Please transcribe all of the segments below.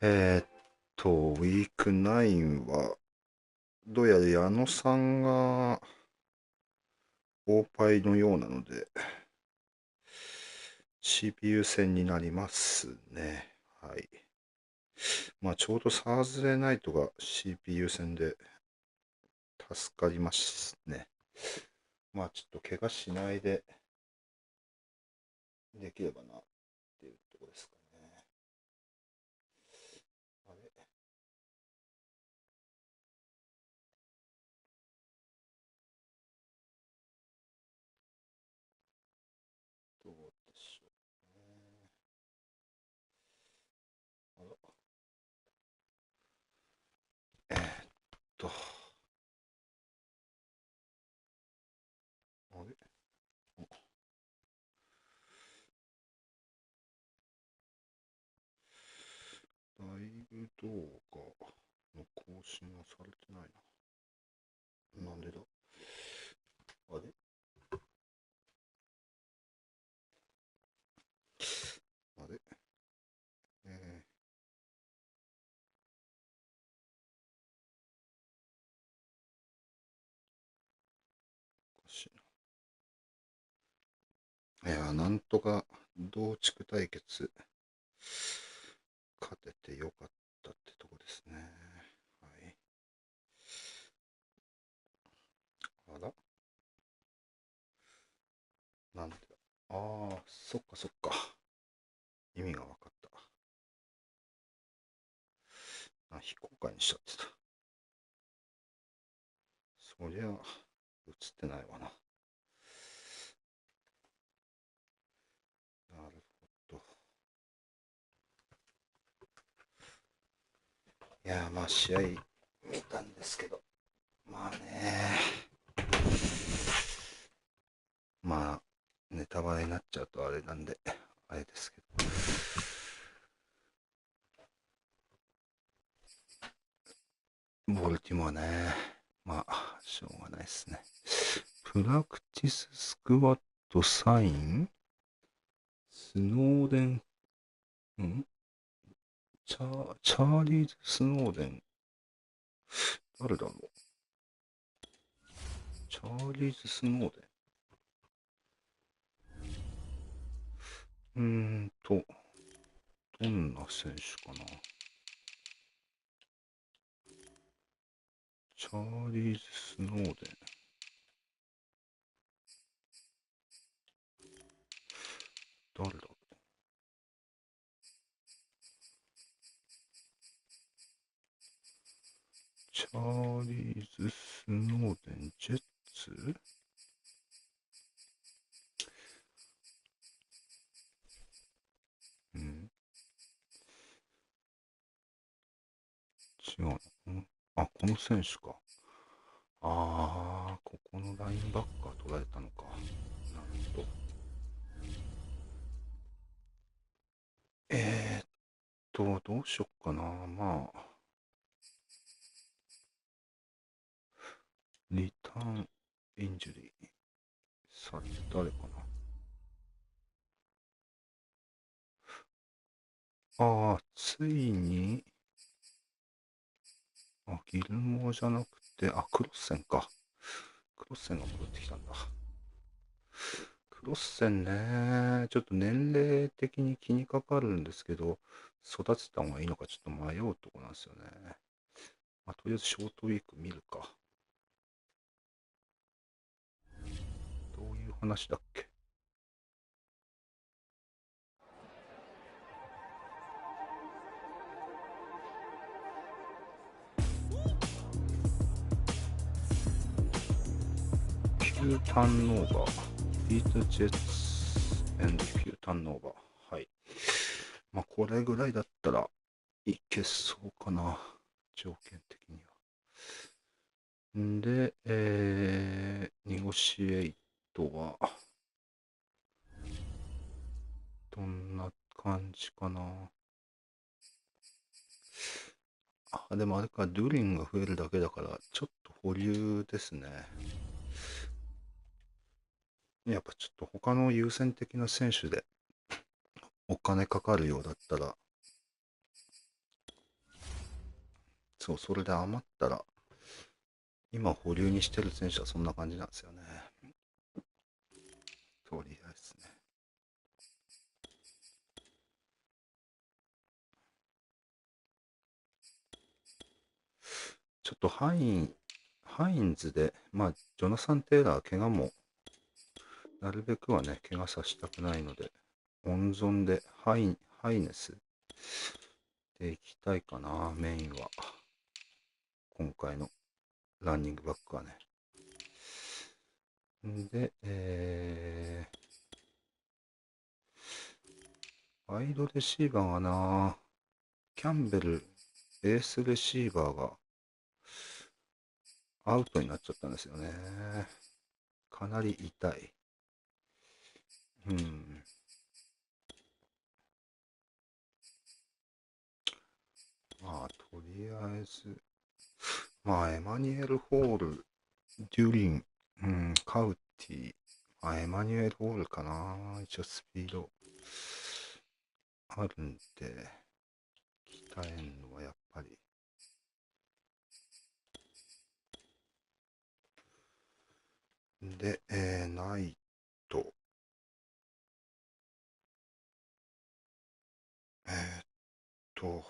ウィーク9は、どうやら矢野さんが大パイのようなので、CPU 戦になりますね。はい。まあ、ちょうどサーズデーナイトが CPU 戦で助かりますね。まあ、ちょっと怪我しないでできればなっていうところですかね。あれどうでしょうね。あら、えーっと、あれライブ動画の更新はされてないな。なんでだあれあれえおかしいな。いや、なんとか同地区対決勝ててよかったってとこですね。はい。あらなんでだああ、そっかそっか。意味が分かった。非公開にしちゃってた。そりゃ、映ってないわな。なるほど。いやまあ試合見たんですけど、まあね、まあ、ネタバレになっちゃうとあれなんで、あれですけど。ボルティモアね、まあ、しょうがないですね。プラクティススクワットサインスノーデン、んチャーリーズ・スノーデン、誰だろうチャーリーズ・スノーデン。どんな選手かなチャーリーズ・スノーデン。誰だチャーリーズ・スノーデン、ジェッツうん、違うの。あ、この選手か。ここのラインバッカー取られたのか。なるほど。どうしよっかな。まあ、リターン、インジュリー。さて、誰かな。ついに、ギルモアじゃなくて、クロッセンか。クロッセンが戻ってきたんだ。クロッセンね、ちょっと年齢的に気にかかるんですけど、育てた方がいいのかちょっと迷うとこなんですよね。まあ、とりあえずショートウィーク見るか。どういう話だっけ9ターンオーバー。ビートジェッツ9ターンオーバー。はい。まあ、これぐらいだったらいけそうかな。条件的には。んで、ニゴシエイトは、どんな感じかな。でもあれか、ドゥリンが増えるだけだから、ちょっと保留ですね。やっぱちょっと他の優先的な選手でお金かかるようだったら、そう、それで余ったら、今保留にしてる選手はそんな感じなんですよね。とりあえずね。ちょっとハインズで、まあ、ジョナサン・テイラー、怪我も、なるべくはね、怪我させたくないので、温存でハイネスでいきたいかな、メインは。今回のランニングバックはね。で、ワイドレシーバーはな、キャンベル、エースレシーバーがアウトになっちゃったんですよね。かなり痛い。うん。まあ、とりあえず、まあ、エマニュエル・ホール、デュリン、うん、カウティ、まあ、エマニュエル・ホールかな。一応スピードあるんで、鍛えんのはやっぱり。で、ナイト、えーっと、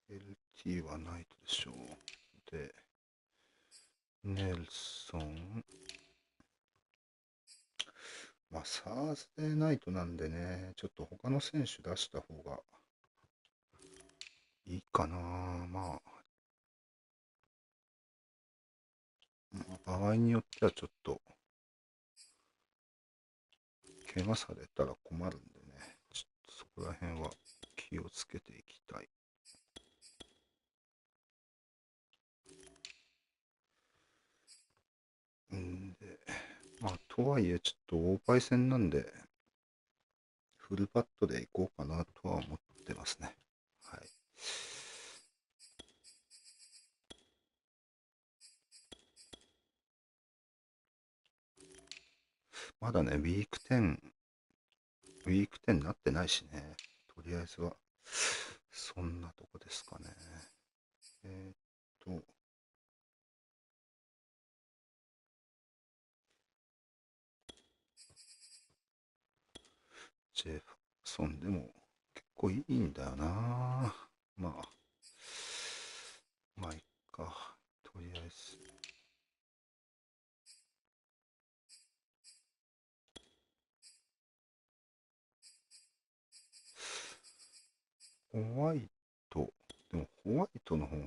LT はナイトでしょう。で、ネルソン、まあ、サーズデーナイトなんでね、ちょっと他の選手出した方がいいかな。場合によってはちょっと、怪我されたら困るんでね、ちょっとそこら辺は気をつけていきたい。んで、まあ、とはいえ、ちょっと大パイセンなんで、フルパッドでいこうかなとは思ってますね。はい。まだね、ウィーク10になってないしね。とりあえずは、そんなとこですかね。えーっと、ジェフソンでも結構いいんだよな。まあ、まあ、いっか。とりあえず。ホワイト。でも、ホワイトの方が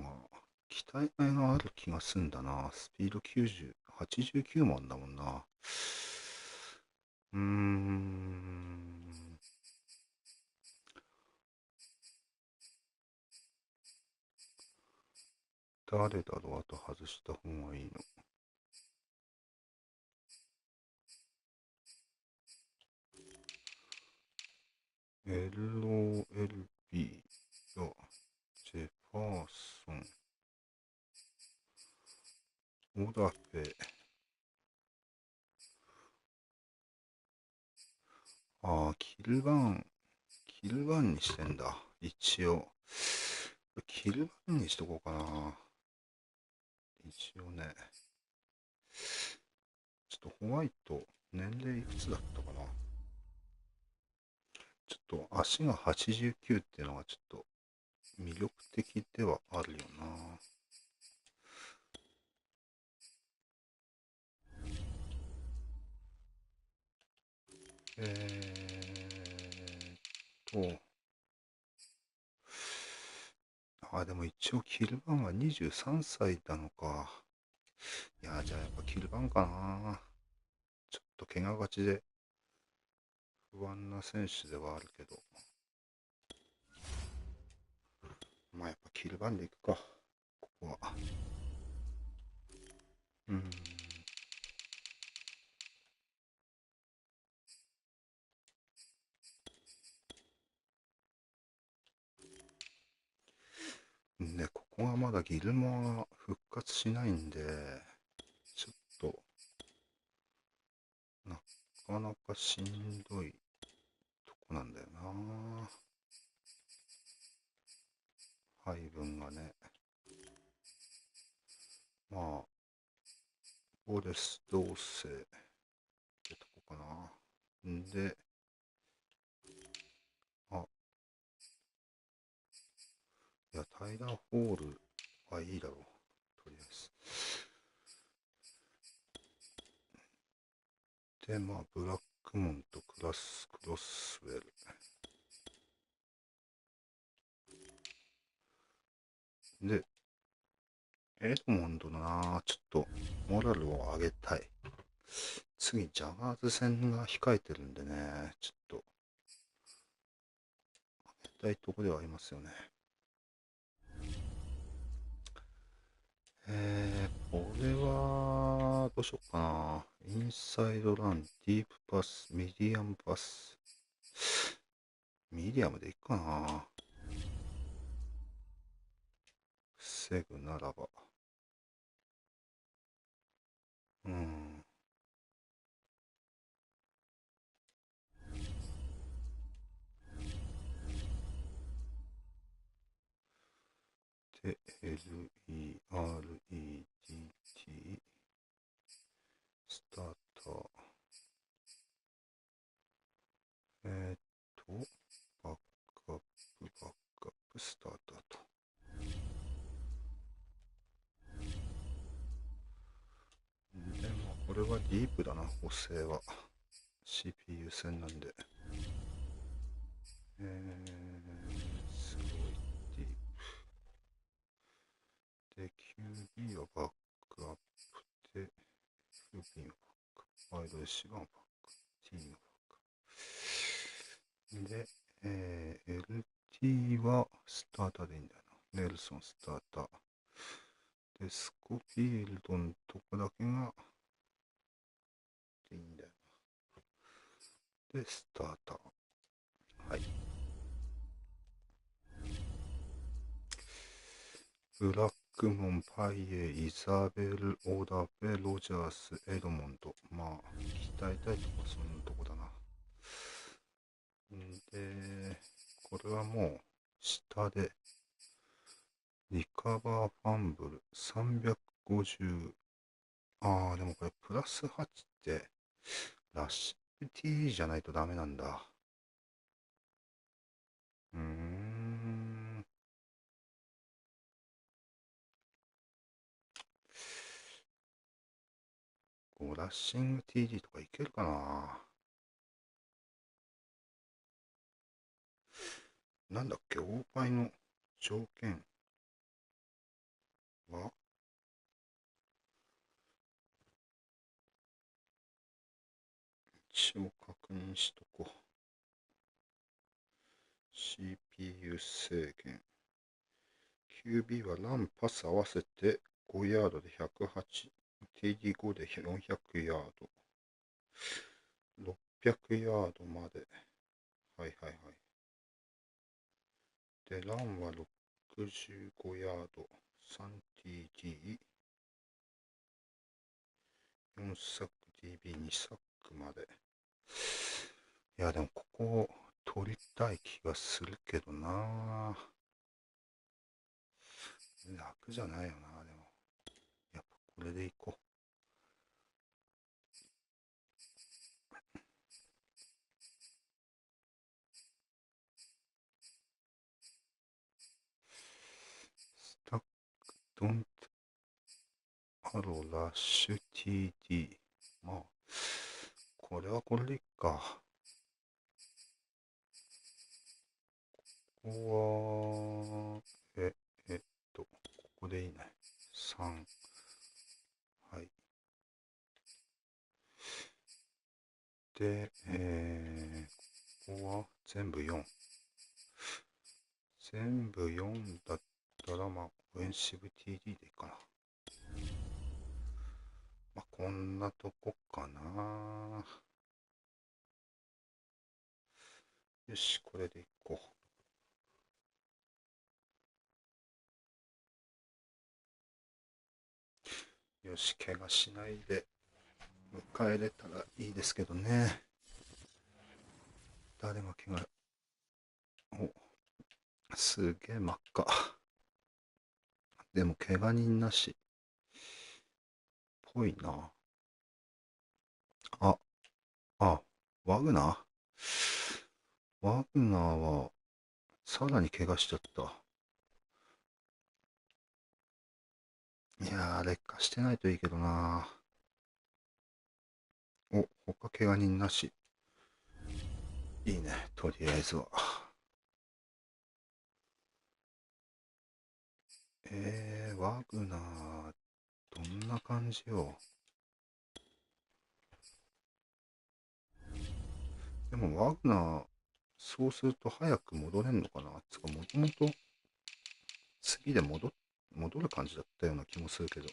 期待外がある気がすんだな。スピード90、89もあんだもんな。うーん。誰だろう、あと外した方がいいの。LOLB がジェファーソン、オダフェ、キルバンにしてんだ。一応。キルバンにしとこうかな。一応ね。ちょっとホワイト、年齢いくつだったかな。ちょっと足が89っていうのがちょっと魅力的ではあるよな。と、でも一応キルバンは23歳なのか。いや、じゃあやっぱキルバンかな。ちょっと怪我がちで不安な選手ではあるけど。まあやっぱキルバンでいくか。ここは。うん。で、ここがまだギルモアが復活しないんで、ちょっと、なかなかしんどいとこなんだよな。配分がね。まあ、フォレスト同棲ってとこかな。んで、あ、いや、タイラーホールはいいだろう。とりあえず。で、まあ、ブラックモンとクロスウェル。で、エドモンドのな、ちょっと、モラルを上げたい。次、ジャガーズ戦が控えてるんでね、ちょっと、上げたいとこではありますよね。これは、どうしよっかな。インサイドラン、ディープパス、ミディアムパス。ミディアムでいっかな。防ぐならば。うん。で、LEREDT、スターター。バックアップ、スターターと。でも、これはディープだな、補正は。CPU 線なんで。すごいディープ。で、QB はバックアップで、FB はバック。ワイドレシーバーはバック。T のバック。で、LT はスターターでいいんだよな。ネルソンスターター。で、スコフィールドのとこだけが、でいいんだよな。で、スターター。はい。ブラックモン、パイエ、イザベル、オダペ、ロジャース、エドモンド。まあ、鍛えたいとこはそんなとこだな。んで、これはもう、下で、リカバーファンブル、350。ああ、でもこれ、プラス8って、ラッシュ T じゃないとダメなんだ。うーん。ラッシング TD とかいけるかな。なんだっけ、オーパイの条件は一応確認しとこう。CPU 制限。QB はランパス合わせて5ヤードで108。TD5 で400ヤード。600ヤードまで。はいはいはい。で、ランは65ヤード。3TD。4サック DB2 サックまで。いや、でもここ取りたい気がするけどな。楽じゃないよな、でも。やっぱこれでいこう。スタックドンアローラッシュ TD。まあ、これはこれでいっか。ここは、ここでいいね。3。はい。で、ここは全部4。全部4だったら、まあ、オフェンシブ TD でいいかな。まあ、こんなとこかな。よし、これでいこう。よし、怪我しないで迎えれたらいいですけどね。誰が怪我、すげえ真っ赤。でも怪我人なし。ぽいな。あ、ワグナーワグナーは、さらに怪我しちゃった。いやー、劣化してないといいけどな。他怪我人なし。いいね、とりあえずは。ワグナー、どんな感じよ。でもワグナー、そうすると早く戻れんのかな。つか、もともと次で戻る感じだったような気もするけど。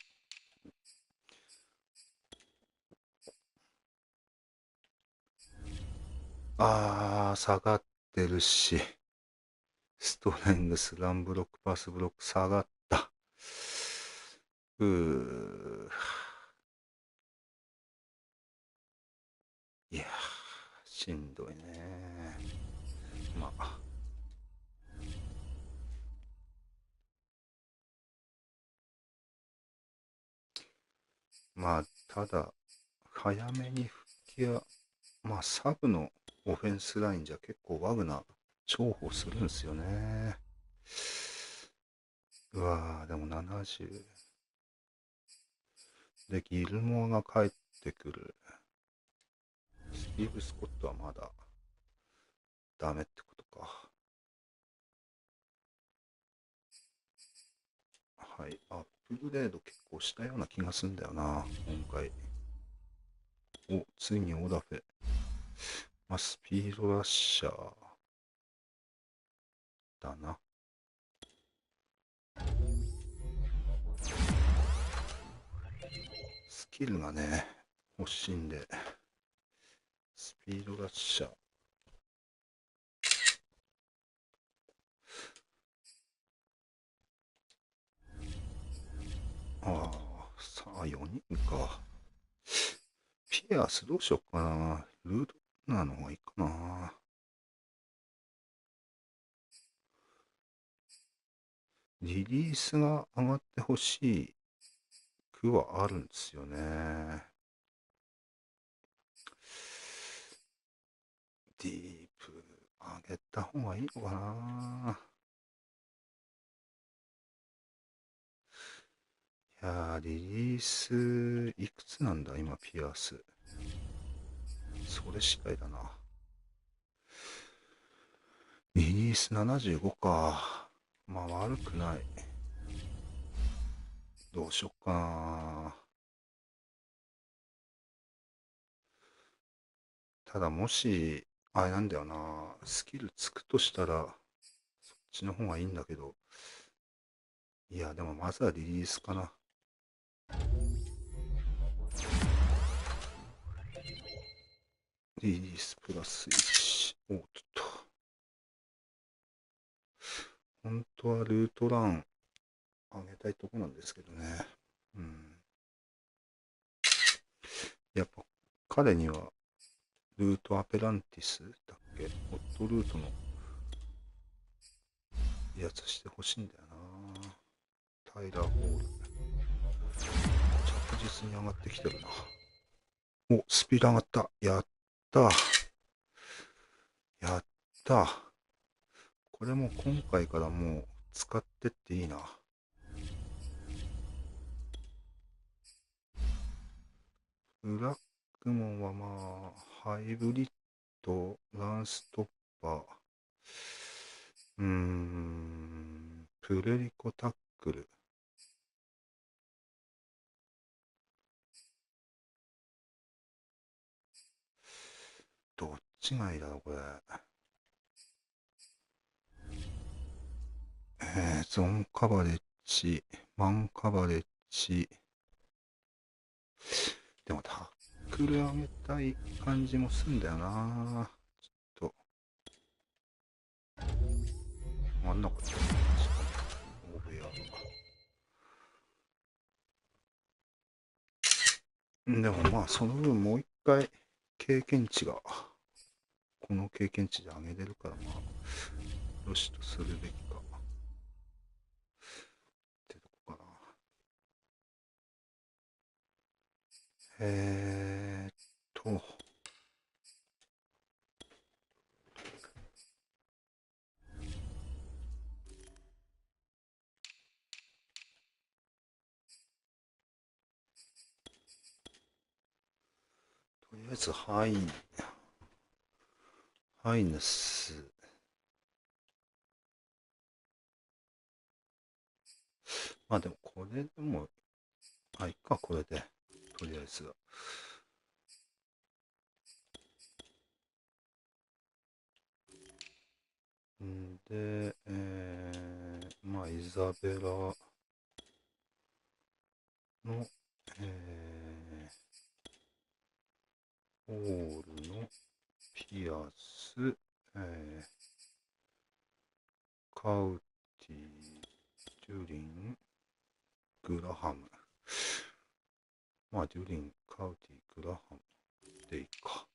下がってるし、ストレングス、ランブロック、パスブロック、下がった。いやー、しんどいね。ただ、早めに復帰は、サブのオフェンスラインじゃ結構ワグナー重宝するんですよね。でも70。で、ギルモアが帰ってくる。スティーブ・スコットはまだダメってことか。はい。アップグレード結構したような気がすんだよな、今回。ついにオダフェ。スピードラッシャーだな。スキルがね、欲しいんで。スピードラッシャー。さあ4人か。ピアスどうしよっかな。ルートなのがいいかな。リリースが上がってほしい句はあるんですよね。ディープ上げた方がいいのかな。いやー、リリースいくつなんだ今ピアス。それ次第だな。リリース75か。悪くない。どうしよっかな。ただもし、あれなんだよな。スキルつくとしたら、そっちの方がいいんだけど。いや、でもまずはリリースかな。リリースプラス1。本当はルートラン上げたいとこなんですけどね。やっぱ彼にはルートアペランティスだっけ、ホットルートのやつしてほしいんだよな。タイラー・ホール。着実に上がってきてるな。スピード上がった。やった。やった。これも今回からもう使ってっていいな。ブラックモンはハイブリッド、ランストッパー。プレリコタックル。どっちがいいだろう、これ。ゾーンカバレッジ、マンカバレッジ。でもタックル上げたい感じもすんだよな。ちょっと、あんなこと言ってましたね。オーベア。でもまあ、その分もう一回経験値が、この経験値で上げれるから、まあ、よしとするべきか。ってとこかな。と、とりあえず、ハイネス。まあでも、これでも、いっか、これで。とりあえずは。んで、まあ、イザベラの、ホールのピアス、カウティ、デュリン、グラハム。まあ、デュリン、カウティ、グラハムでいいか。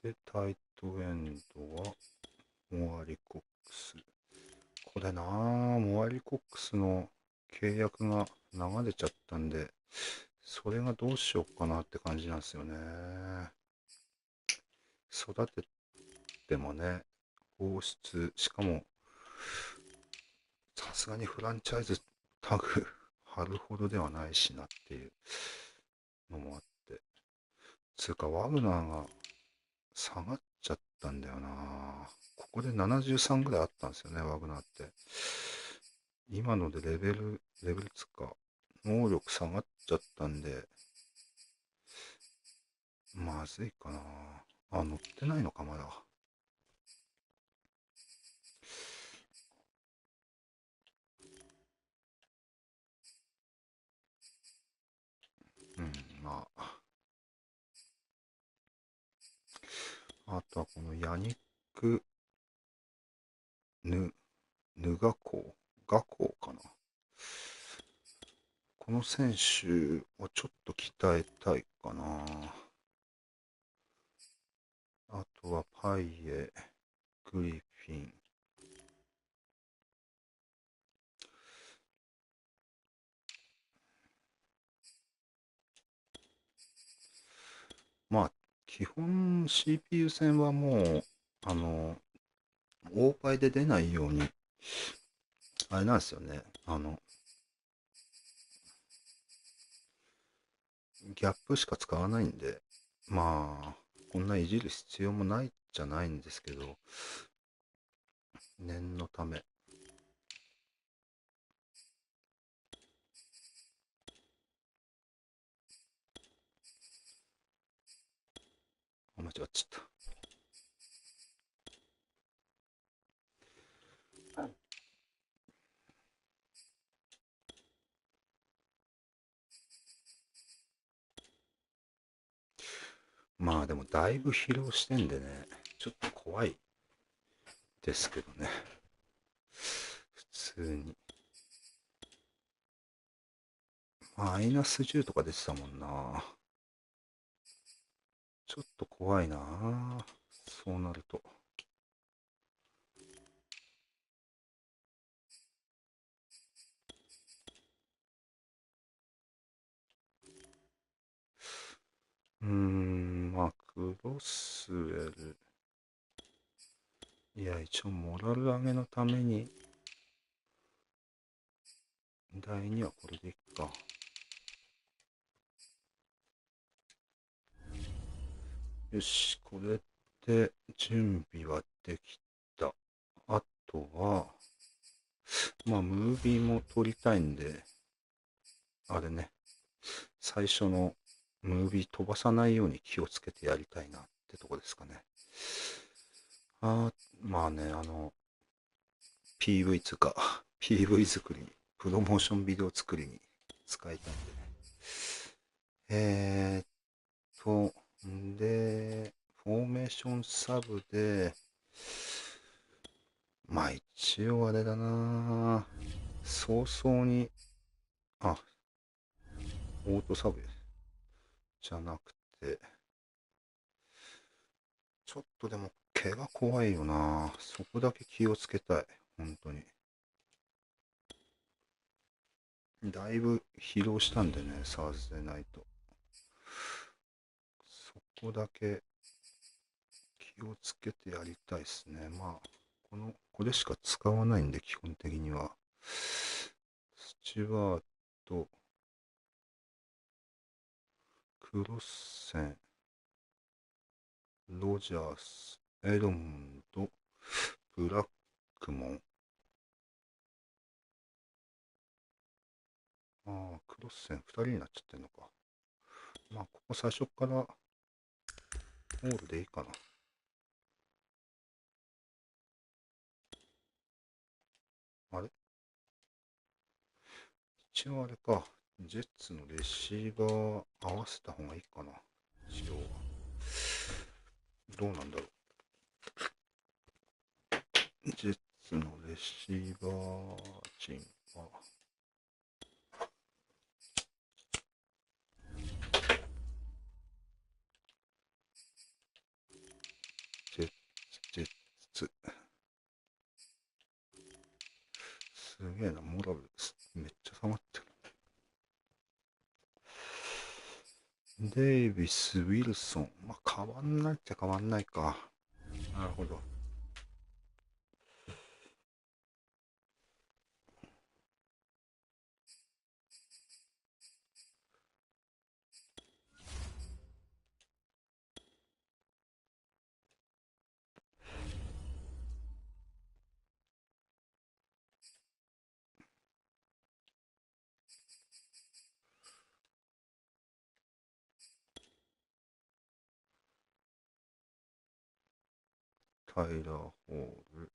で、タイトエンドは、モアリコックス。これなぁ、モアリコックスの契約が流れちゃったんで、それがどうしようかなって感じなんですよね。育ててもね、放出、しかも、さすがにフランチャイズタグ貼るほどではないしなっていうのもあって。つうか、ワグナーが下がっちゃったんだよな。ここで73ぐらいあったんですよね、ワグナーって。今のでレベルつか、能力下がっちゃったんで、まずいかな。乗ってないのか、まだ。うん、まあ。あとはこのヤニック・ヌ、ヌガコガコかな。この選手をちょっと鍛えたいかな。あとはパイエ、グリフィン。まあ、基本 CPU 戦はもう、オーパイで出ないように、あれなんですよね。ギャップしか使わないんで、まあ、こんないじる必要もないじゃないんですけど、念のため。間違っちゃった。まあでもだいぶ疲労してんでね、ちょっと怖いですけどね。普通に。マイナス10とか出てたもんな。ちょっと怖いな。そうなると。まあ、クロスウェル。いや、一応モラル上げのために、第2はこれでいっか。よし、これで準備はできた。あとは、まあ、ムービーも撮りたいんで、あれね、最初のムービー飛ばさないように気をつけてやりたいなってとこですかね。まあね、PV つうか、PV 作りに、プロモーションビデオ作りに使いたいんでね。えーっで、フォーメーションサブで、まあ一応あれだな、早々に、あ、オートサブじゃなくて、ちょっとでも毛が怖いよな。そこだけ気をつけたい。本当に。だいぶ疲労したんでね、サーズでないと。そこだけ気をつけてやりたいですね。まあ、これしか使わないんで、基本的には。スチュワート、クロッセン、ロジャース、エドモンド、ブラックモン。クロッセン2人になっちゃってんのか。まあ、ここ最初からオールでいいかな。あれ一応あれか。ジェッツのレシーバー合わせた方がいいかな。一応は。どうなんだろう。ジェッツのレシーバー陣は、ジェッツ。すげえな、モラルめっちゃ下がってる。デイビス、ウィルソン。まあ、変わんないっちゃ変わんないか。なるほど。タイラー・ホール、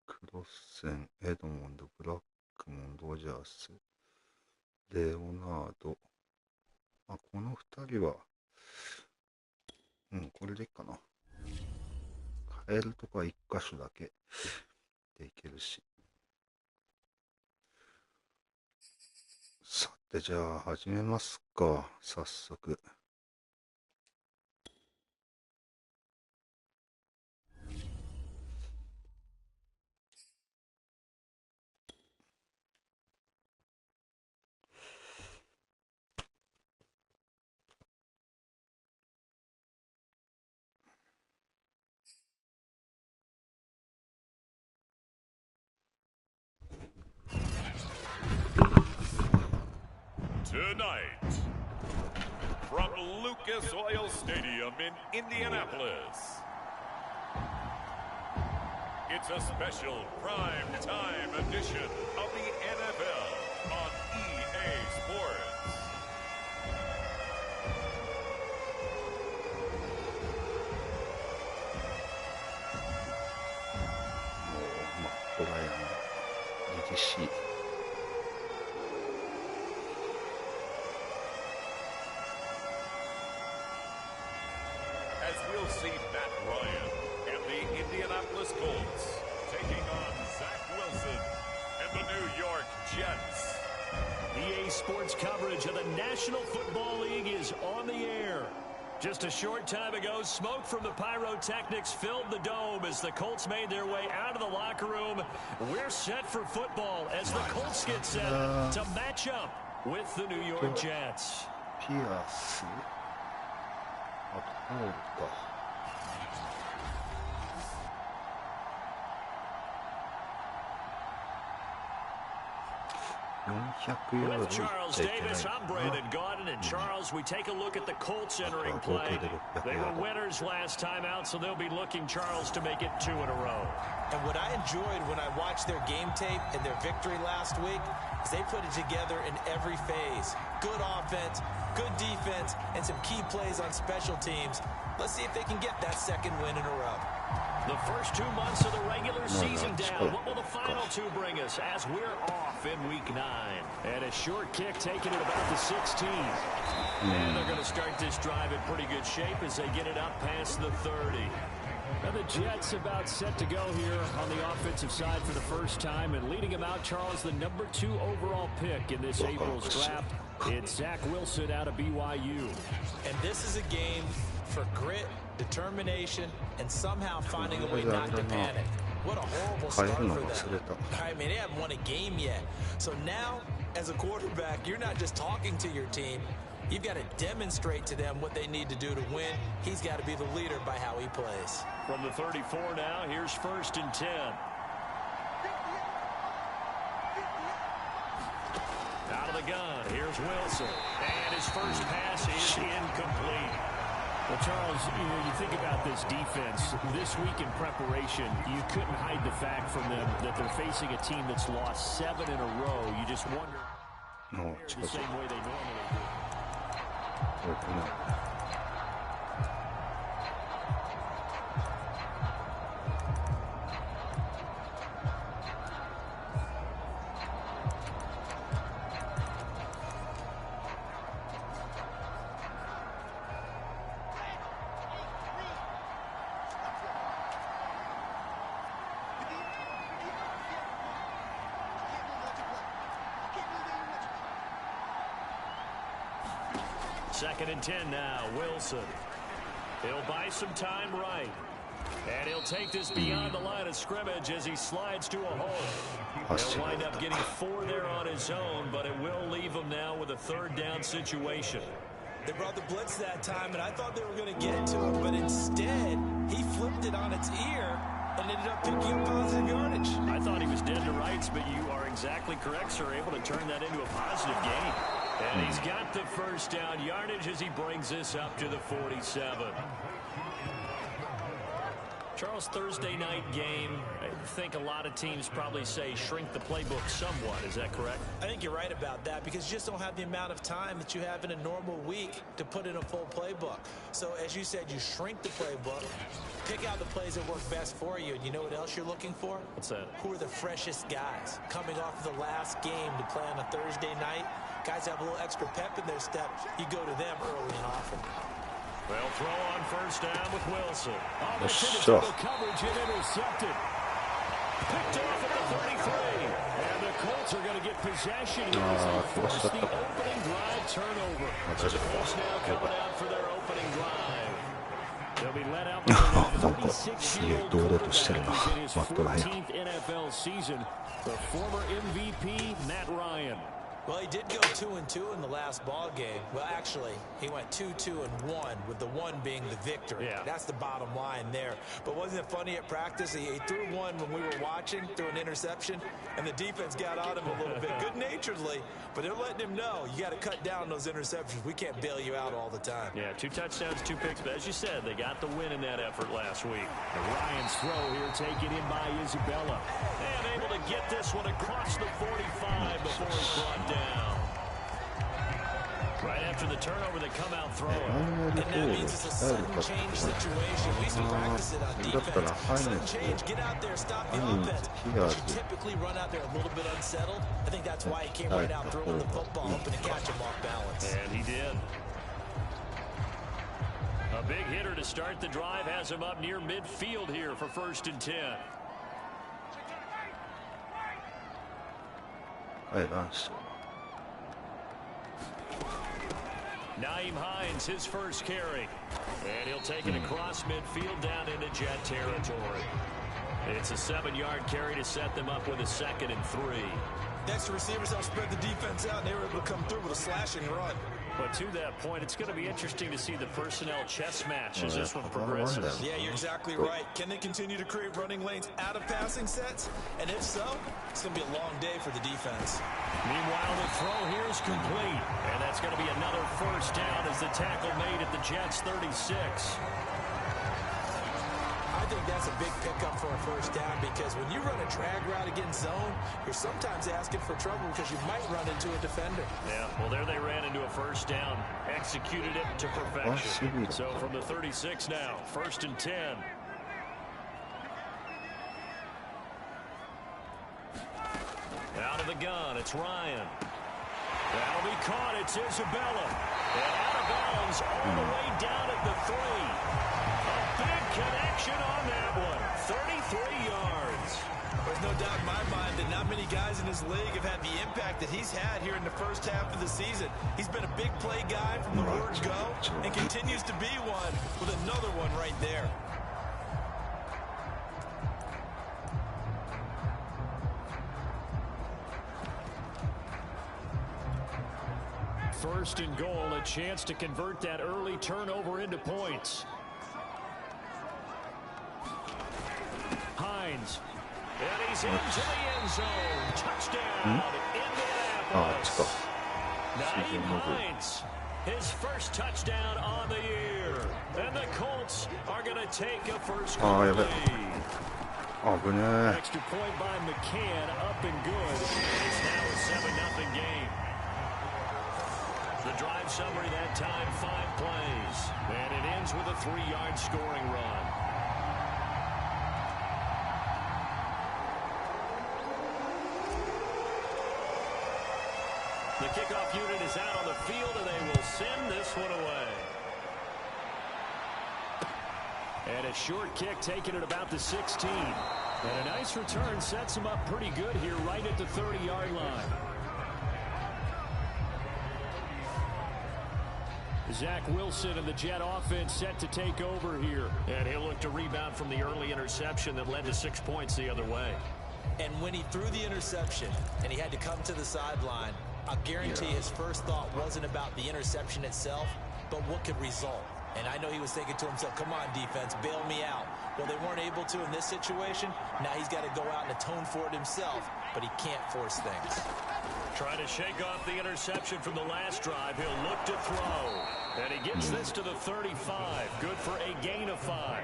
クロッセン、エドモンド、ブラックモン、ロジャース、レオナード。まあ、この2人は、これでいいかな。変えるとこは1箇所だけでいけるし。さて、じゃあ始めますか。早速。Tonight, from Lucas Oil Stadium in Indianapolis, it's a special prime time edition of the NFL on EA Sports. マットライアン、凛々しい。As we'll see Matt Ryan and the Indianapolis Colts taking on Zach Wilson and the New York Jets. EA Sports coverage of the National Football League is on the air. Just a short time ago, smoke from the pyrotechnics filled the dome as the Colts made their way out of the locker room. We're set for football as the Colts get set to match up with the New York Jets. ピアス、あとホールか。With Charles Davis, I'm Brandon Gaudin, and Charles, we take a look at the Colts entering play. They were winners last time out, so they'll be looking, Charles, to make it 2 in a row. And what I enjoyed when I watched their game tape and their victory last week is they put it together in every phase. Good offense, good defense, and some key plays on special teams. Let's see if they can get that second win in a row. The first 2 months of the regular season down. What will the final 2 bring us as we're off in Week 9? And a short kick taken at about the 16. And they're going to start this drive in pretty good shape as they get it up past the 30. Now the Jets about set to go here on the offensive side for the first time, and leading them out, Charles, the number 2 overall pick in this April's draft. It's Zach Wilson out of BYU. And this is a game for grit, determination, and somehow finding a way not to panic. What a horrible start for them. I mean, they haven't won a game yet. So now, as a quarterback, you're not just talking to your team. You've got to demonstrate to them what they need to do to win. He's got to be the leader by how he plays. From the 34 now, here's 1st and 10. Out of the gun, here's Wilson. And his first pass is incomplete. Well, Charles, you think about this defense. This week in preparation, you couldn't hide the fact from them that they're facing a team that's lost 7 in a row. You just wonder the same way they normally do. Second and 10 now, Wilson. He'll buy some time right. And he'll take this beyond the line of scrimmage as he slides to a hole. He'll wind up getting 4 there on his own, but it will leave him now with a 3rd down situation. They brought the blitz that time, and I thought they were going to get to him, but instead, he flipped it on its ear and ended up picking up positive yardage. I thought he was dead to rights, but you are exactly correct, sir. Able to turn that into a positive gain. And he's got the 1st down yardage as he brings this up to the 47. Charles, Thursday night game, I think a lot of teams probably say shrink the playbook somewhat. Is that correct? I think you're right about that because you just don't have the amount of time that you have in a normal week to put in a full playbook. So as you said, you shrink the playbook, pick out the plays that work best for you. And you know what else you're looking for? What's that? Who are the freshest guys coming off the last game to play on a Thursday night? Guys have a little extra pep in their step. You go to them early and often. They'll throw on 1st down with Wilson. Sure. Coverage and intercepted. Picked off at the 33. And the Colts are going to get possession here as they force the opening drive turnover. So the Colts now coming out for their opening drive. They'll be let out by the 36-year-old quarterback in his 14th NFL season, the former MVP, Matt Ryan. Well, he did go 2-2 in the last ball game. Well, actually, he went 2-2-1, with the 1 being the victory. Yeah. That's the bottom line there. But wasn't it funny at practice? He threw one when we were watching, threw an interception, and the defense got on him a little bit, good-naturedly. But they're letting him know, you got to cut down those interceptions. We can't bail you out all the time. Yeah, 2 touchdowns, 2 picks. But as you said, they got the win in that effort last week. And Ryan's throw here taken in by Isabella. And able to get this one across the 45 before he's brought down. Right after the turnover, they come out throwing. And that means it's a sudden change situation. We used to practice it on defense. Sudden change, get out there, stop the offense. But you typically run out there a little bit unsettled. I think that's why he came right out throwing the football, hoping to catch him off balance. And he did. A big hitter to start the drive has him up near midfield here for 1st and 10. Naeem Hines, his first carry. And he'll take it across midfield down into Jet territory. It's a 7-yard carry to set them up with a 2nd and 3. Next, receivers help spread the defense out, and they were able to come through with a slashing run. But to that point, it's going to be interesting to see the personnel chess match as this one progresses. Yeah, you're exactly right. Can they continue to create running lanes out of passing sets? And if so, it's going to be a long day for the defense. Meanwhile, the throw here is complete. And that's going to be another 1st down as the tackle made at the Jets' 36. I think that's a big pickup for a 1st down because when you run a drag route against zone, you're sometimes asking for trouble because you might run into a defender. Yeah, well, there they ran into a 1st down, executed it to perfection. So from the 36 now, 1st and 10. Out of the gun, it's Ryan. That'll be caught, it's Isabella. And out of bounds all the way down at the 3. A big connection on that one. 33 yards. There's no doubt in my mind that not many guys in this league have had the impact that he's had here in the first half of the season. He's been a big play guy from the word go and continues to be one with another one right there. First and goal, a chance to convert that early turnover into points. Hines. And he's into the end zone. Touchdown, Indianapolis. Naeem Hines, his first touchdown on the year. And the Colts are going to take a first quarter lead. Extra point by McCann, up and good. It's now a 7-0 game. The drive summary that time, 5 plays. And it ends with a 3-yard scoring run. The kickoff unit is out on the field, and they will send this one away. And a short kick taken at about the 16. And a nice return sets him up pretty good here right at the 30-yard line. Zach Wilson and the Jet offense set to take over here. And he'll look to rebound from the early interception that led to 6 points the other way. And when he threw the interception and he had to come to the sideline, I guarantee his first thought wasn't about the interception itself, but what could result. And I know he was thinking to himself, come on, defense, bail me out. Well, they weren't able to in this situation. Now he's got to go out and atone for it himself, but he can't force things. Trying to shake off the interception from the last drive. He'll look to throw. And he gets this to the 35. Good for a gain of 5.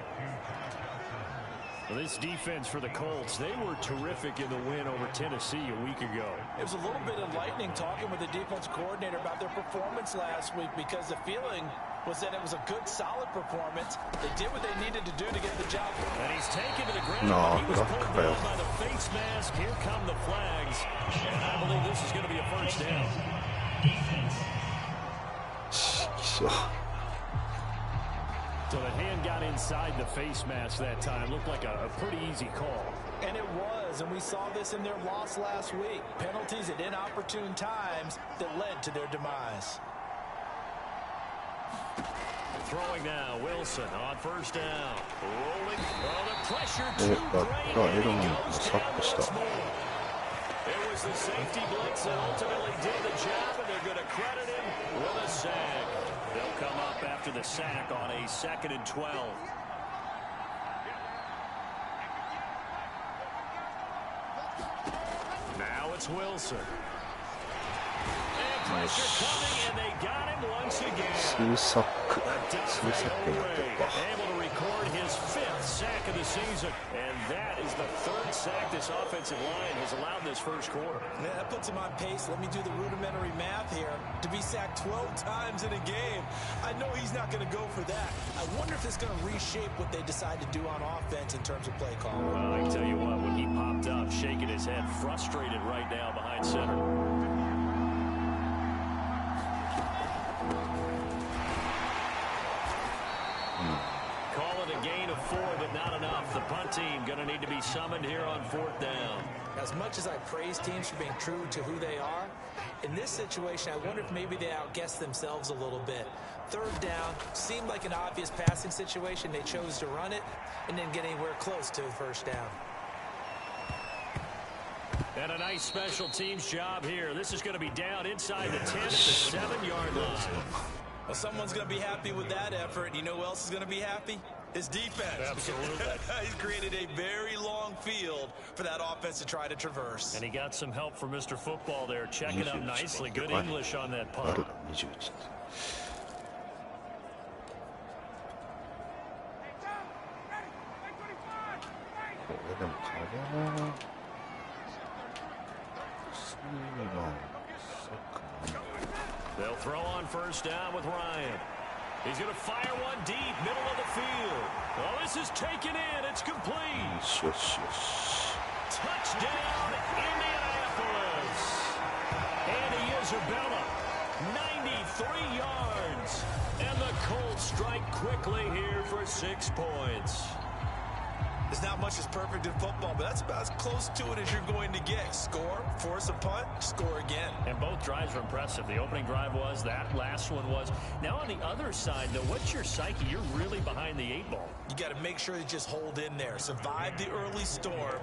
Well, this defense for the Colts, they were terrific in the win over Tennessee a week ago. It was a little bit enlightening talking with the defense coordinator about their performance last week, because the feeling was that it was a good, solid performance. They did what they needed to do to get the job done. And he's taken to the ground. He was pulled down by the face mask. Here come the flags. And I believe this is going to be a first down. So the hand got inside the face mask that time. Looked like a pretty easy call. And it was, and we saw this in their loss last week. Penalties at inopportune times that led to their demise. Throwing now, Wilson on first down. Rolling. Oh, the pressure too great. And he goes down once more. It was the safety blitz that ultimately did the job, and they're going to credit him with a sack. They'll come up after the sack on a 2nd and 12. Now it's Wilson. And pressure coming, and they got him once again. Able to record his 5th sack of the season. And that is the 3rd sack this offensive line has allowed this first quarter. Yeah, that puts him on pace. Let me do the rudimentary math here. To be sacked 12 times in a game, I know he's not going to go for that. I wonder if it's going to reshape what they decide to do on offense in terms of play calling. Well, I can tell you what, when he popped up, shaking his head, frustrated right now behind center. Call it a gain of 4, but not enough. The punt team going to need to be summoned here on 4th down. As much as I praise teams for being true to who they are, in this situation, I wonder if maybe they outguessed themselves a little bit. 3rd down seemed like an obvious passing situation. They chose to run it and didn't get anywhere close to the first down. And a nice special teams job here. This is going to be down inside the 10 at the 7-yard line. Well, someone's going to be happy with that effort. You know who else is going to be happy? His defense. Absolutely. He's created a very long field for that offense to try to traverse. And he got some help from Mr. Football there, checking up nicely. Good English on that punt. They'll throw on first down with Ryan. He's going to fire one deep, middle of the field. Oh, this is taken in. It's complete. Touchdown, Indianapolis. Andy Isabella, 3 yards. And the Colts strike quickly here for 6 points. There's not much that's perfect in football, but that's about as close to it as you're going to get. Score, force a punt, score again. And both drives were impressive. The opening drive was, that last one was. Now on the other side, though, what's your psyche? You're really behind the 8 ball. You got to make sure you just hold in there. Survive the early storm.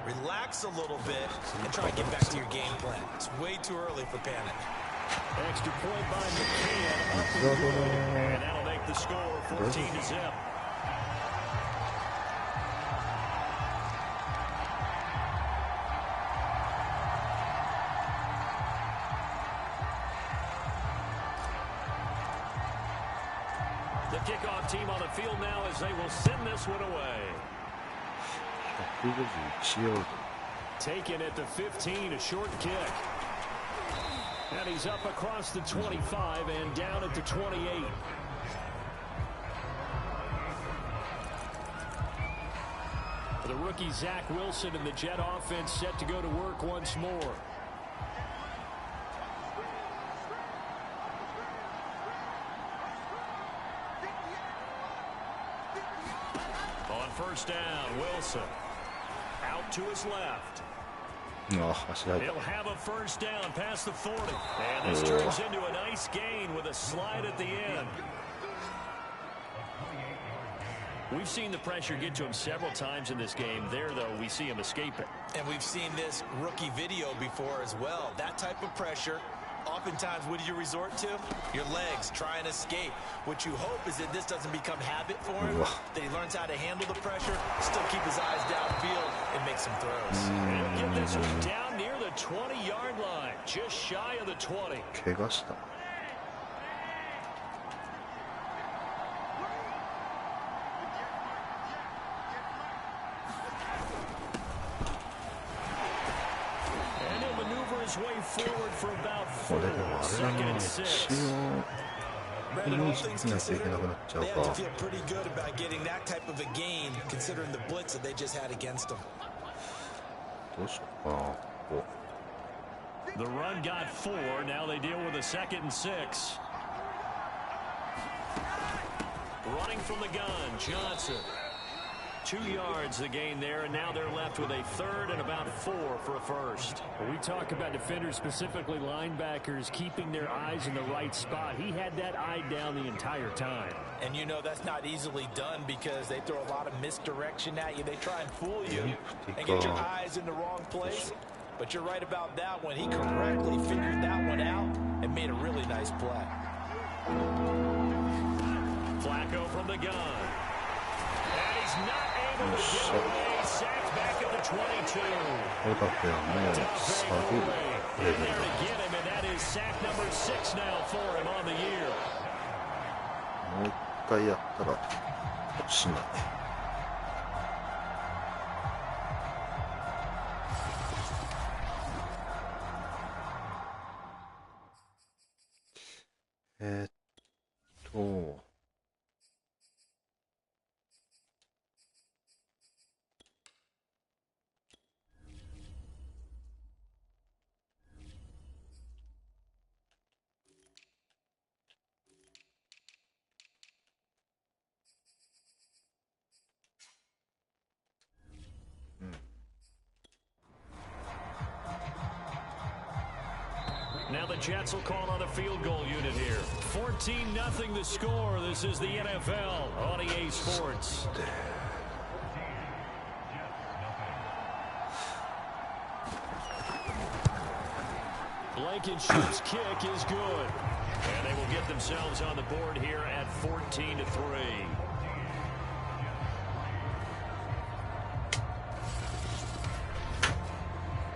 Relax a little bit and try to get back to your game plan. It's way too early for panic. Extra point by McCann. And that'll make the score 14-0. The kickoff team on the field now as they will send this one away. 151ヤード。 Taken at the 15, a short kick. And he's up across the 25 and down at the 28. The rookie Zach Wilson and the Jet offense set to go to work once more. On first down, Wilson. Out to his left. あ、足が入っ He'll have a first down past the 40. And this turns into a nice gain with a slide at the end. We've seen the pressure get to him several times in this game. There, though, we see him escape it. And we've seen this rookie video before as well. That type of pressure, oftentimes, what do you resort to? Your legs, try and escape. What you hope is that this doesn't become habit for him, that he learns how to handle the pressure, still keep his eyes downfield, and make some throws. He'll get this one down near the 20-yard line, just shy of the 20. 怪我した。And he'll maneuver his way forward for about これ 4. でもあれだ Second な、 and 一 6. 応これにしなきゃいけなくなっちゃう They have か。 to feel pretty good about getting that type of a gain, considering the blitz that they just had against them. どうしようかな。こ The run got 4. Now they deal with a 2nd and 6. Running from the gun, Johnson. 2 yards the gain there, and now they're left with a 3rd and about 4 for a first. We talk about defenders, specifically linebackers, keeping their eyes in the right spot. He had that eye down the entire time. And you know that's not easily done because they throw a lot of misdirection at you. They try and fool you and get your eyes in the wrong place. But you're right about that one. He correctly figured that one out and made a really nice play. Flacco from the gun. And he's not able to get away. Sacked back at the 22. れだけはもう下げるレベ In ル there だ。 to get him, and that is sack number 6 now for him on the year. もう一回やったら落ちない。えーっと、Now the Jets will call on a field goal unit here. 14-0 the score. This is the NFL on EA Sports. Blankenship's kick is good. And they will get themselves on the board here at 14-3.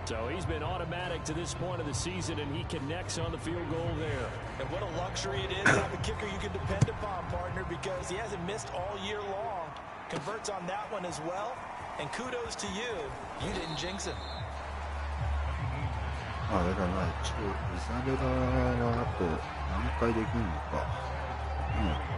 So he's been automatic to this point of the season, and he connects on the field goal there. And what a luxury it is to have a kicker you can depend upon, partner, because he hasn't missed all year long. Converts on that one as well. And kudos to you. You didn't jinx him. あれだな、一応イザベラはあと何回できるのか。いいのかな。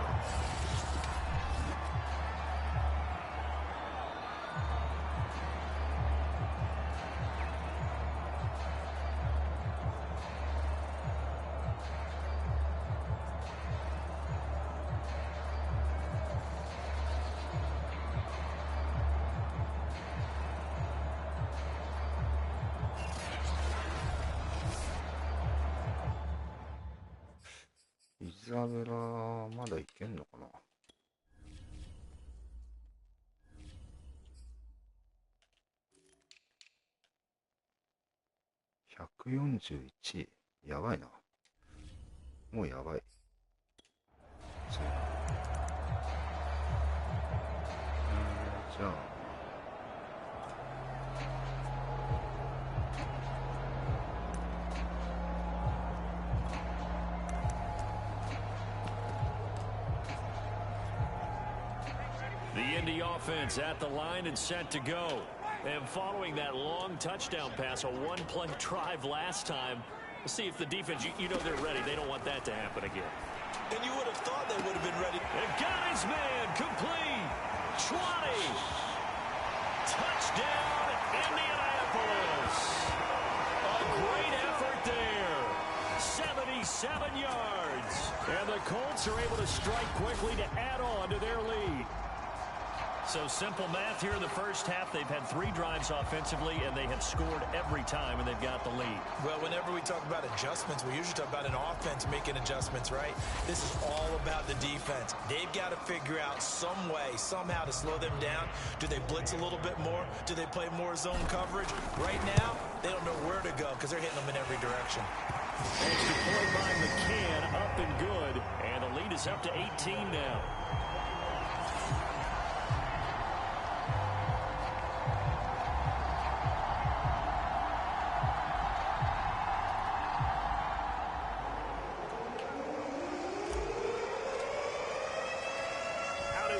水油まだいけんのかな。141、やばいな。もうやばい。じゃあThe Indy offense at the line and set to go. And following that long touchdown pass, a one-play drive last time. Let's see if the defense, you know they're ready. They don't want that to happen again. And you would have thought they would have been ready. And got his man complete. 20. Touchdown, Indianapolis. A great effort there. 77 yards. And the Colts are able to strike quickly to add on to their lead. So simple math here in the first half. They've had 3 drives offensively, and they have scored every time, and they've got the lead. Well, whenever we talk about adjustments, we usually talk about an offense making adjustments, right? This is all about the defense. They've got to figure out some way, somehow to slow them down. Do they blitz a little bit more? Do they play more zone coverage? Right now, they don't know where to go because they're hitting them in every direction. Extra point by McCann, up and good, and the lead is up to 18 now.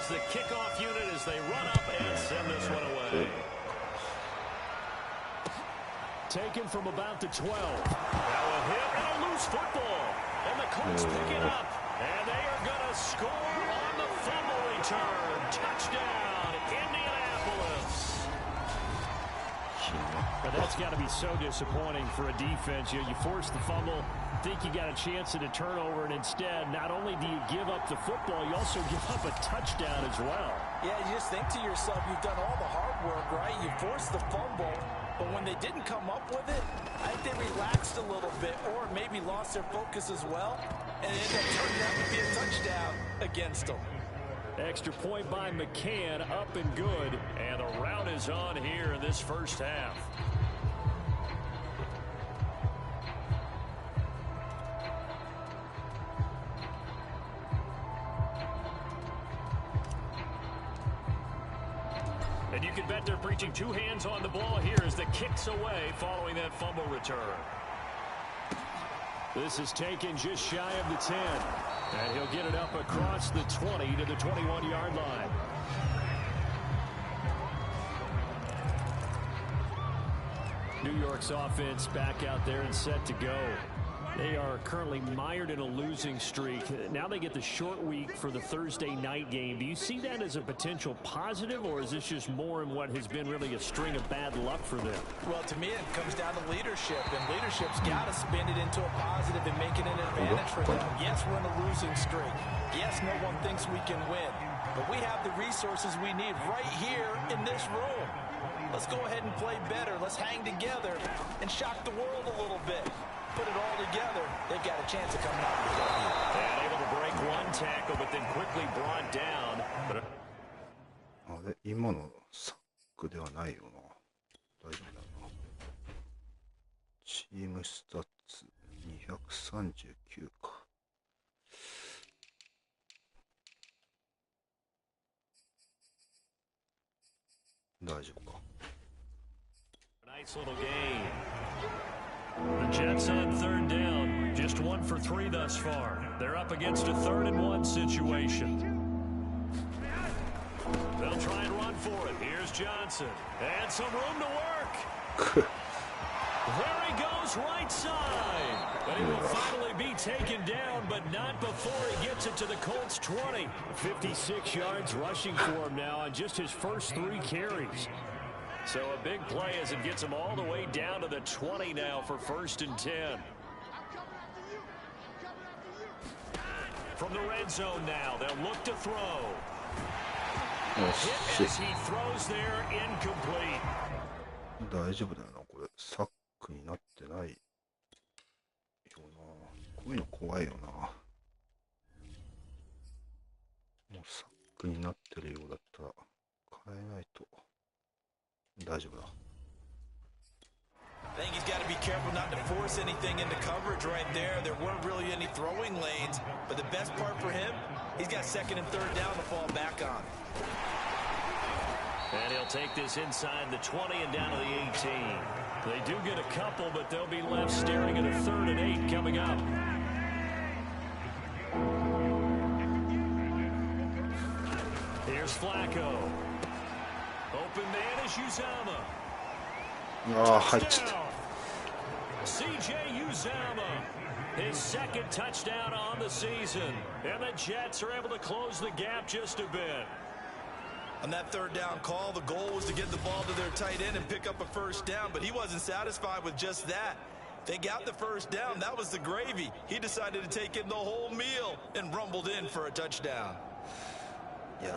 The kickoff unit as they run up and send this one away. Taken from about the 12. Now a hit and a loose football. And the Colts pick it up. And they are going to score on the fumble return. Touchdown, Indianapolis. But that's got to be so disappointing for a defense. You force the fumble, think you got a chance at a turnover, and instead, not only do you give up the football, you also give up a touchdown as well. Yeah, you just think to yourself, you've done all the hard work, right? You forced the fumble, but when they didn't come up with it, I think they relaxed a little bit or maybe lost their focus as well, and it ended up turning out to be a touchdown against them. Extra point by McCann, up and good, and the rout is on here in this first half. And you can bet they're preaching 2 hands on the ball here as the kick's away following that fumble return. This is taken just shy of the 10. And he'll get it up across the 20 to the 21-yard line. New York's offense back out there and set to go. They are currently mired in a losing streak. Now they get the short week for the Thursday night game. Do you see that as a potential positive, or is this just more in what has been really a string of bad luck for them? Well, to me, it comes down to leadership, and leadership's got to spin it into a positive and make it an advantage for them. Yes, we're in a losing streak. Yes, no one thinks we can win, but we have the resources we need right here in this room. Let's go ahead and play better. Let's hang together and shock the world a little bit. Put it all together, they've got a chance of coming out with it. And able to break one tackle, but then quickly brought down. あれ、今のサックではないよな。大丈夫だな。チームスタッツ239か。大丈夫か。Nice little game. The Jets on 3rd down, just 1 for 3 thus far. They're up against a 3rd and 1 situation. They'll try and run for it. Here's Johnson. And some room to work. There he goes, right side. But he will finally be taken down, but not before he gets it to the Colts 20. 56 yards rushing for him now on just his first 3 carries. So a big play as it gets him all the way down to the 20 now for 1st and 10. From the red zone now, they'll look to throw. Hit as he throws there, incomplete. 大丈夫だよな、これ。サックになってないよな。こういうの怖いよな。クになってるようだったら変えないと大丈夫だ。I think he's got to be careful not to force anything into coverage right there. There weren't really any throwing lanes, but the best part for him, he's got second and third down to fall back on. And he'll take this inside the 20 and down to the 18. They do get a couple, but they'll be left staring at a 3rd and 8 coming up. Here's Flacco. Open man is Uzama. CJ Uzama, his second touchdown on the season. And the Jets are able to close the gap just a bit. On that third down call, the goal was to get the ball to their tight end and pick up a first down, but he wasn't satisfied with just that. They got the first down. That was the gravy. He decided to take in the whole meal and rumbled in for a touchdown. Yeah.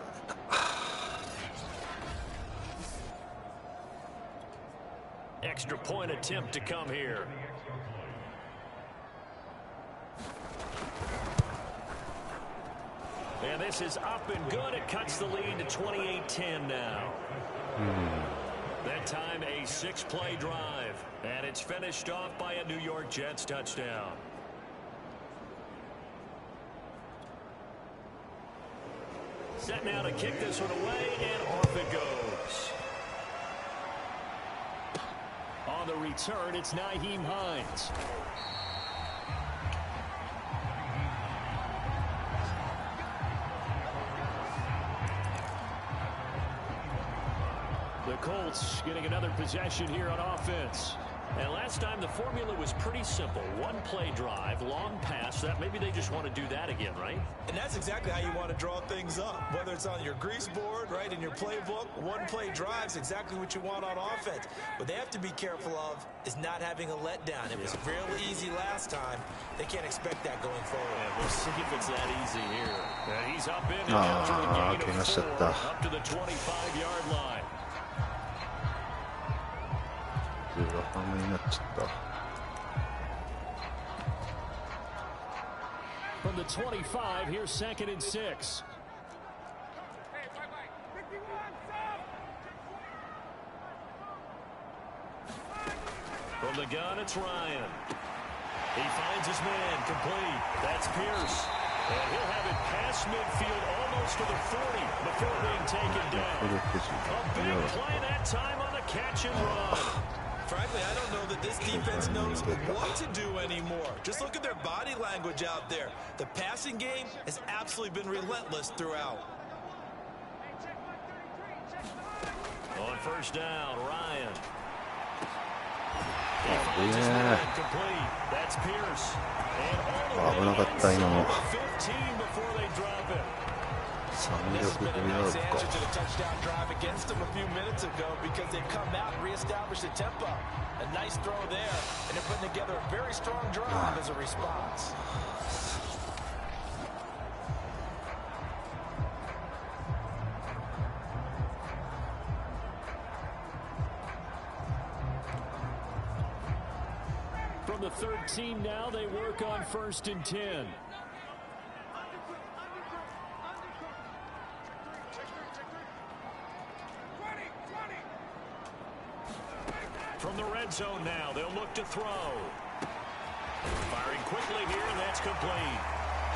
Extra point attempt to come here. And this is up and good. It cuts the lead to 28-10 now. That time a 6-play drive. And it's finished off by a New York Jets touchdown. Set now to kick this one away, and off it goes. On the return, it's Nyheim Hines. The Colts getting another possession here on offense. And last time the formula was pretty simple. 1-play drive, long pass. That maybe they just want to do that again, right? And that's exactly how you want to draw things up. Whether it's on your grease board, right, in your playbook, 1-play drive is exactly what you want on offense. What they have to be careful of is not having a letdown. It was real easy last time. They can't expect that going forward. Yeah, we'll see if it's that easy here. And he's up in and after a gain of 4, up to the 25-yard line. From the 25, here's 2nd and 6. From the gun, it's Ryan. He finds his man, complete. That's Pierce. And he'll have it past midfield almost to the 40 before being taken down. A big play that time on the catch and run. Frankly, I don't know that this defense knows what to do anymore. Just look at their body language out there. The passing game has absolutely been relentless throughout. On first down, Ryan. He finds his man, complete. That's Pierce. And all the way inside 15 before they drop it. This has been a nice answer to the touchdown drive against them a few minutes ago because they've come out and reestablished the tempo. A nice throw there, and they're putting together a very strong drive as a response. From the 13 now, they work on 1st and 10. From the red zone now, they'll look to throw. Firing quickly here, and that's complete.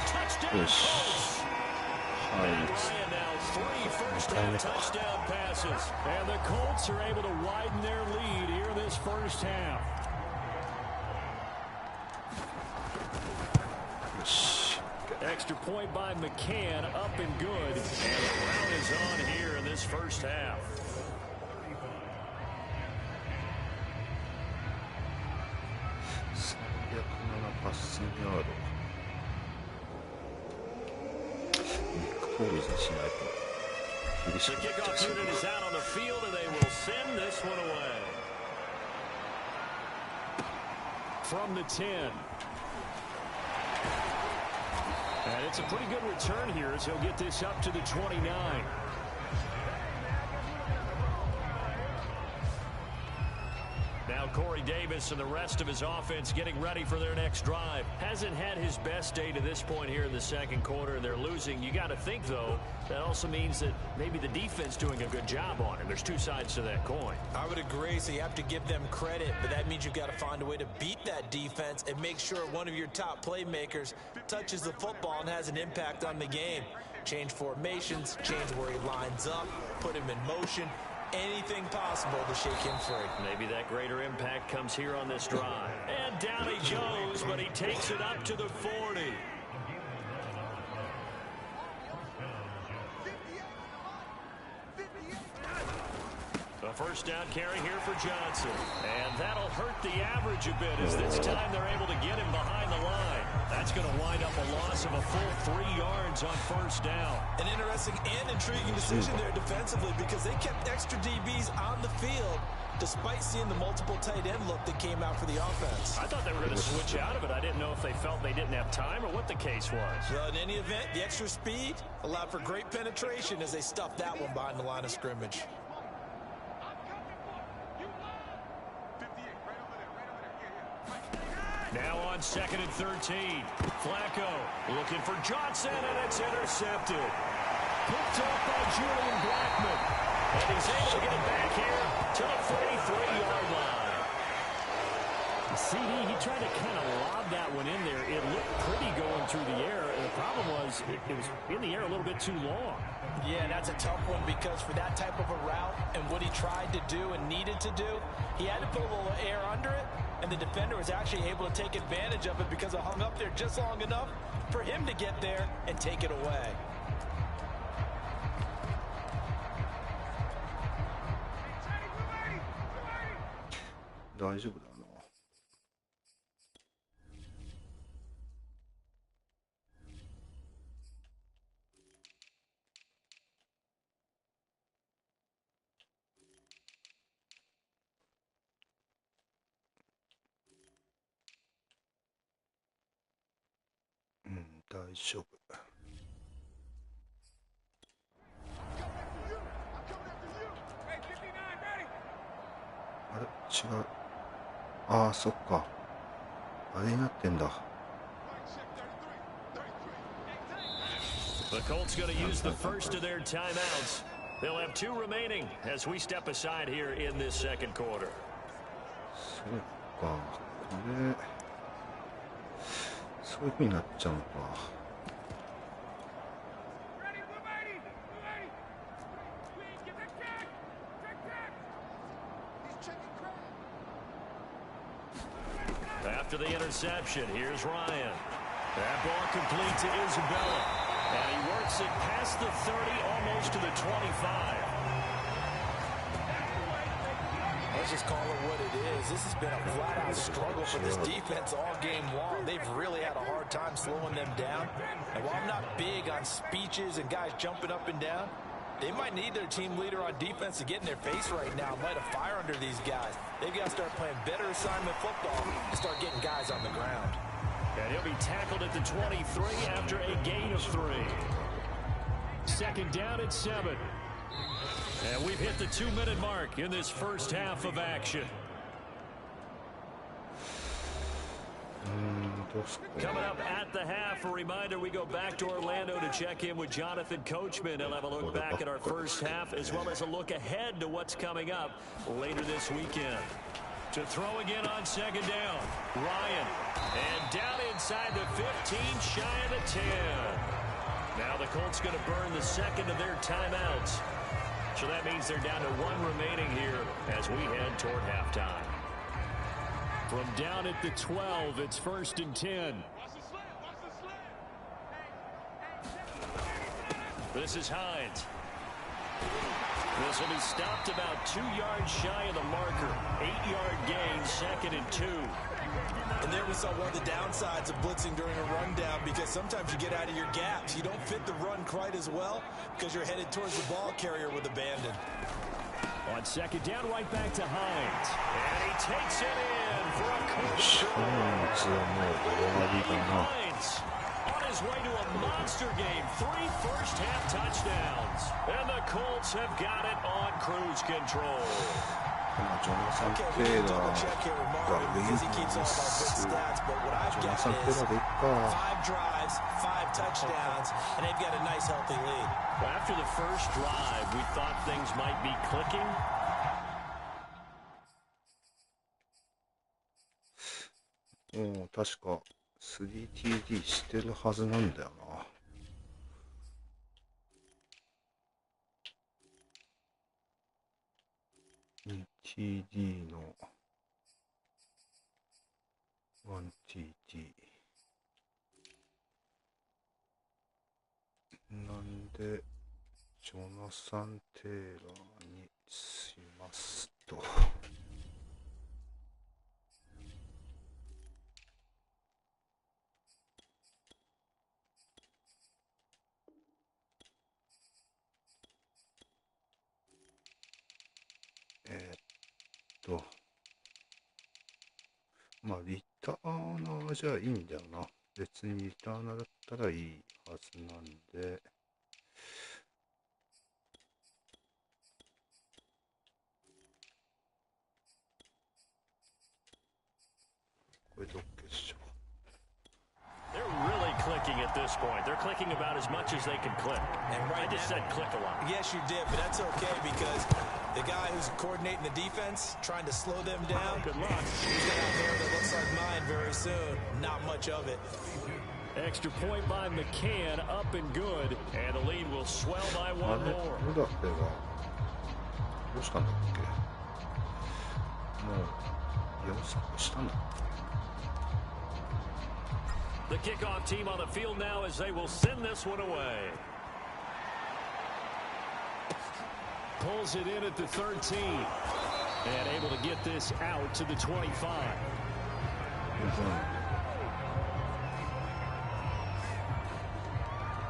Touchdown, Colts. Matt Ryan now 3 first-half touchdown passes. And the Colts are able to widen their lead here in this first half. Extra point by McCann, up and good. And the round is on here in this first half. The kickoff unit is out on the field, and they will send this one away. From the 10. And it's a pretty good return here as he'll get this up to the 29. Now Corey Davis and the rest of his offense getting ready for their next drive. Hasn't had his best day to this point here in the second quarter, and they're losing. You got to think, though, that also means that maybe the defense doing a good job on him. There's two sides to that coin. I would agree, so you have to give them credit, but that means you've got to find a way to beat that defense and make sure one of your top playmakers touches the football and has an impact on the game. Change formations, change where he lines up, put him in motion. Anything possible to shake him free. Maybe that greater impact comes here on this drive. And down he goes, but he takes it up to the 40. A first down carry here for Johnson. And that'll hurt the average a bit as this time they're able to get him behind the line. That's going to wind up a loss of a full 3 yards on first down. An interesting and intriguing decision there defensively because they kept extra DBs on the field despite seeing the multiple tight end look that came out for the offense. I thought they were going to switch out of it. I didn't know if they felt they didn't have time or what the case was. Well, in any event, the extra speed allowed for great penetration as they stuffed that one behind the line of scrimmage. Now on 2nd and 13. Flacco looking for Johnson, and it's intercepted. Picked up by Julian Blackman. And he's able to get it back here to the 43-yard line. CD, he tried to kind of lob that one in there. It looked pretty going through the air, and the problem was it was in the air a little bit too long. Yeah, that's a tough one because for that type of a route and what he tried to do and needed to do, he had to put a little air under it, and the defender was actually able to take advantage of it because it hung up there just long enough for him to get there and take it away.大丈夫。あれ違う。ああ、そっか。あれになってんだ。The Colts going to use the first of their timeouts. They'll have 2 remaining as we step aside here in this second quarter. そうか。これ、そういう風になっちゃうのか。After the interception, here's Ryan. That ball complete to Isabella. And he works it past the 30, almost to the 25. Let's just call it what it is. This has been a flat-out struggle for this defense all game long. They've really had a hard time slowing them down. And while I'm not big on speeches and guys jumping up and down, they might need their team leader on defense to get in their face right now and light a fire under these guys. They've got to start playing better assignment football and start getting guys on the ground. And he'll be tackled at the 23 after a gain of 3. Second down at 7. And we've hit the 2-minute mark in this first half of action. Coming up at the half, a reminder, we go back to Orlando to check in with Jonathan Coachman. He'll have a look back at our first half as well as a look ahead to what's coming up later this weekend. To throw again on second down, Ryan. And down inside the 15, shy of the 10. Now the Colts going to burn the second of their timeouts. So that means they're down to 1 remaining here as we head toward halftime. From down at the 12, it's 1st and 10. This is Hines. This will be stopped about 2 yards shy of the marker. 8-yard gain, 2nd and 2. And there we saw one of the downsides of blitzing during a rundown because sometimes you get out of your gaps. You don't fit the run quite as well because you're headed towards the ball carrier with abandon. On second down, right back to Hines. And he takes it in for a Hines on his way to a monster game. 3 first-half touchdowns. And the Colts have got it on cruise control. ジョナサン・テイラーがウィングです。ジョナサン・テイラーでいっか。5 drives, 5 touchdowns, and they've got a nice healthy lead. After the first drive, we thought things might be clicking. 確か 3TD してるはずなんだよな。2TD の 1TD なんでジョナサン・テイラーにしますと。まあリターナーじゃいいんだよな。別にリターナーだったらいいはずなんで、これで OK でしょ。They're really clicking at this point. They're clicking about as much as they can click. And I just said click a lot. Yes, you did, but that's okay because the guy who's coordinating the defense, trying to slow them down, Good luck. he's got a hair that looks like mine very soon. Not much of it. Extra point by McCann, up and good, and the lead will swell by あ one れ、 more. ムダフェはどうしたんだっけ。もう4作したんだっけ。The kickoff team on the field now as they will send this one away. Pulls it in at the 13. And able to get this out to the 25.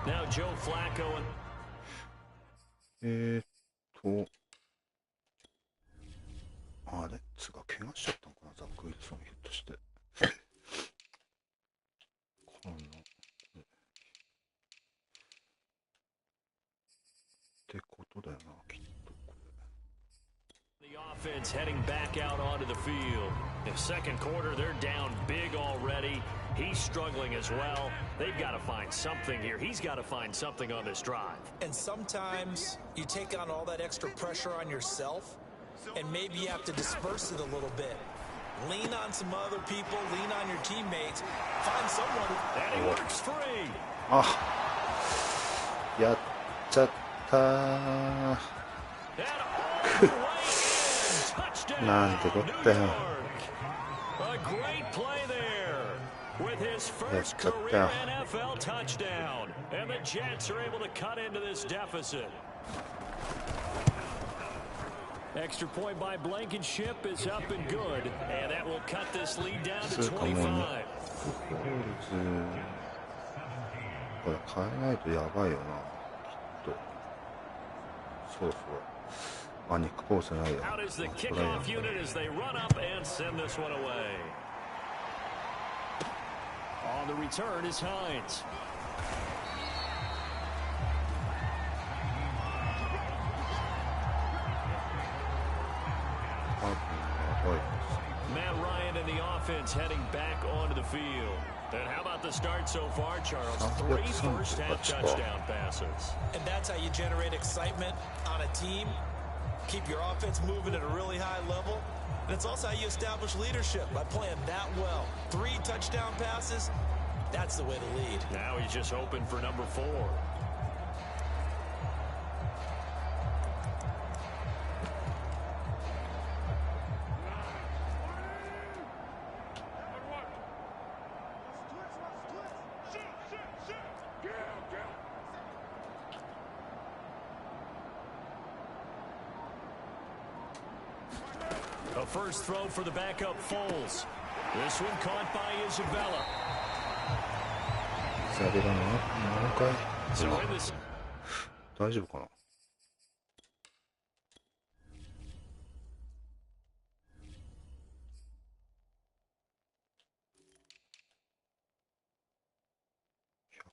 Now Joe Flacco and... あれつが怪我しちゃったのかな、ザック・ウィルソンひょっとして。ってことだよな、きっとこれ。The offense heading back out onto the field. In second quarter, they're down big already. He's struggling as well. They've got to find something here. He's got to find something on this drive. And sometimes you take on all that extra pressure on yourself, and maybe you have to disperse it a little bit. Lean on some other people, lean on your teammates, find someone who... And he works free. あ、やっちゃったー。なんてこったよ。 A great play there with his first career NFL touchdown. And the Jets are able to cut into this deficit. Extra point by Blankenship is up and good. And that will cut this lead down to 25. これ変えないとやばいよな、きっと。そうそう。あ、ニック・ポールじゃないよ。 Out is the kickoff unit as they run up and send this one away. On the return is Hines. Matt Ryan and the offense heading back onto the field. And how about the start so far, Charles? 3 first-half touchdown passes. And that's how you generate excitement on a team. Keep your offense moving at a really high level. And it's also how you establish leadership by playing that well. 3 touchdown passes, that's the way to lead. Now he's just hoping for number 4. A first throw for the backup Foles. This one caught by Isabella. 下げだな。何回 So in this... 大丈夫かな。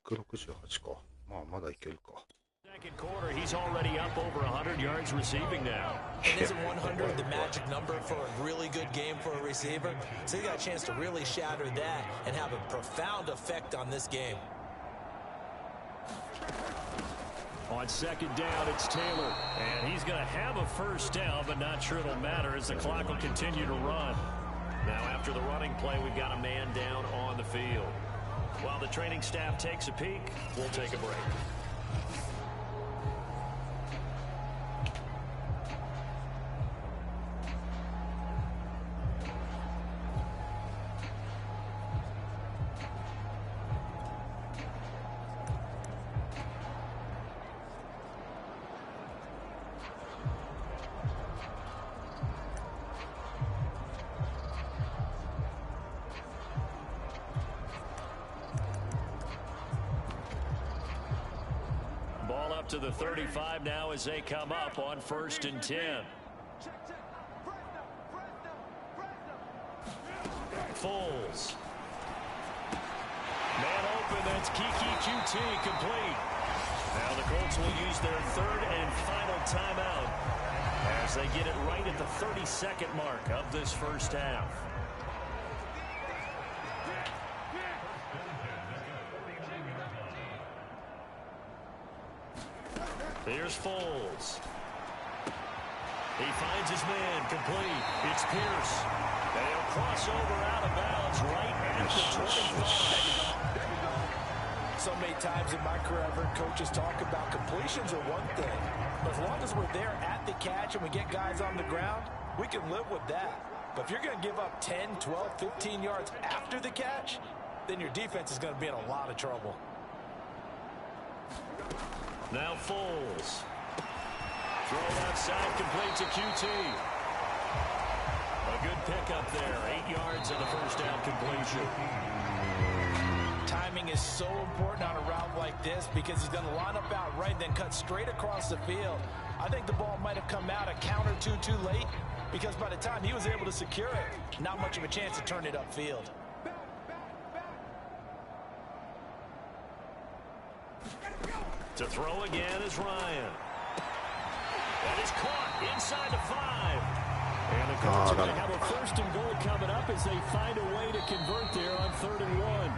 168か。まあまだいけるか。second quarter, he's already up over 100 yards receiving now. And isn't 100 the magic number for a really good game for a receiver? So he got a chance to really shatter that and have a profound effect on this game. On second down, it's Taylor. And he's going to have a first down, but not sure it'll matter as the clock will continue to run. Now, after the running play, we've got a man down on the field. While the training staff takes a peek, we'll take a break. Ball up to the 35 now as they come up on 1st and 10. Foles. Man open, that's Kiki QT complete. Now the Colts will use their 3rd and final timeout as they get it right at the 32nd mark of this first half. Here's Foles. He finds his man complete. It's Pierce. They'll cross over out of bounds right at the 25. So many times in my career I've heard coaches talk about completions are one thing. But as long as we're there at the catch and we get guys on the ground, we can live with that. But if you're going to give up 10, 12, 15 yards after the catch, then your defense is going to be in a lot of trouble. Now Foles. Throw outside, complete to QT. A good pickup there. 8 yards on the first down completion. Timing is so important on a route like this because he's going to line up out right, then cut straight across the field. I think the ball might have come out a count or two too late because by the time he was able to secure it, not much of a chance to turn it upfield. To throw again is Ryan. That is caught inside the 5. And the Colts are going to have a 1st and goal coming up as they find a way to convert there on 3rd and 1.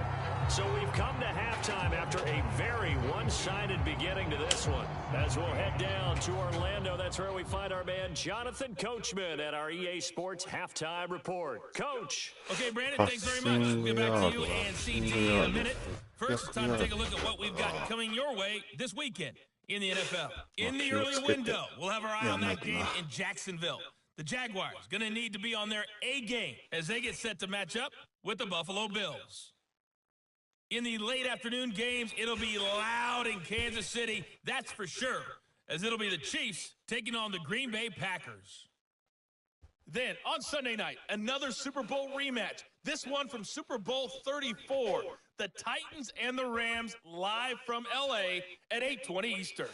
So we've come to halftime after a very one-sided beginning to this one. As we'll head down to Orlando, that's where we find our man Jonathan Coachman at our EA Sports Halftime Report. Coach. Okay, Brandon, thanks very much. We'll get back to you and CT in a minute. First, it's time to take a look at what we've got coming your way this weekend in the NFL. In the early window, we'll have our eye on that game in Jacksonville. The Jaguars going to need to be on their A game as they get set to match up with the Buffalo Bills. In the late afternoon games, it'll be loud in Kansas City, that's for sure, as it'll be the Chiefs taking on the Green Bay Packers. Then, on Sunday night, another Super Bowl rematch, this one from Super Bowl 34, the Titans and the Rams live from L.A. at 8:20 Eastern.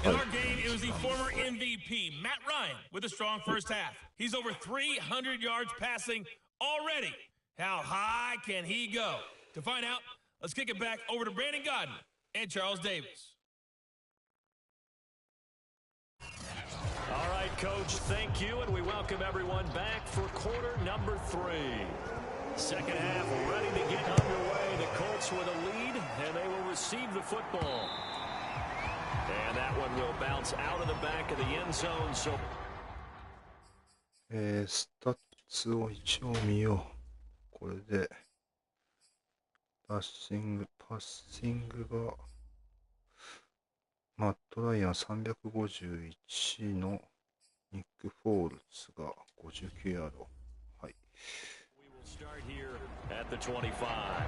In our game, it was the former MVP, Matt Ryan, with a strong first half. He's over 300 yards passing already. How high can he go? To find out, let's kick it back over to Brandon Godden and Charles Davis. All right, Coach, thank you, and we welcome everyone back for quarter number 3. Second half ready to get underway. The Colts with a lead, and they will receive the football. And that one will bounce out of the back of the end zone. So, スタッツを一応見よう。これで、パッシングが、マット・ライアン351のニック・フォールズが59ヤード。はい。we will start here at the 25.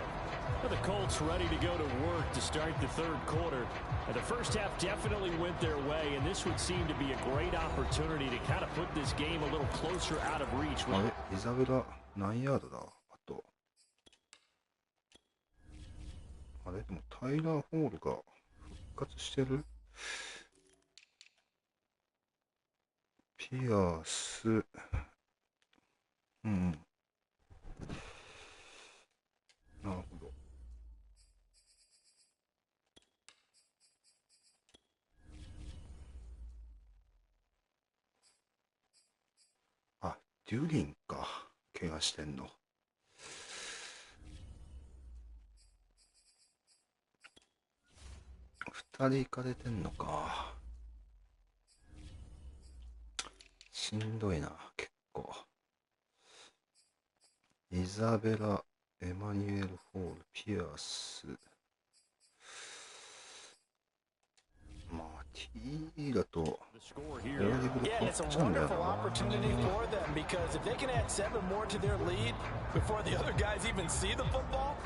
Well, the Colts ready to go to work to start the third quarter. The first half definitely went their way, and this would seem to be a great opportunity to kind of put this game a little closer out of reach. あれ、イザベラ何ヤードだあと。あれ、でもタイラー・ホールが復活してる？ピアス、うん。なるほど。デュリンか、怪我してんの。2人行かれてんのか。しんどいな、結構。イザベラ、エマニュエル・ホール、ピアス。まあ、T だと、Yeah, it's a wonderful opportunity for them because if they can add 7 more to their lead before the other guys even see the football,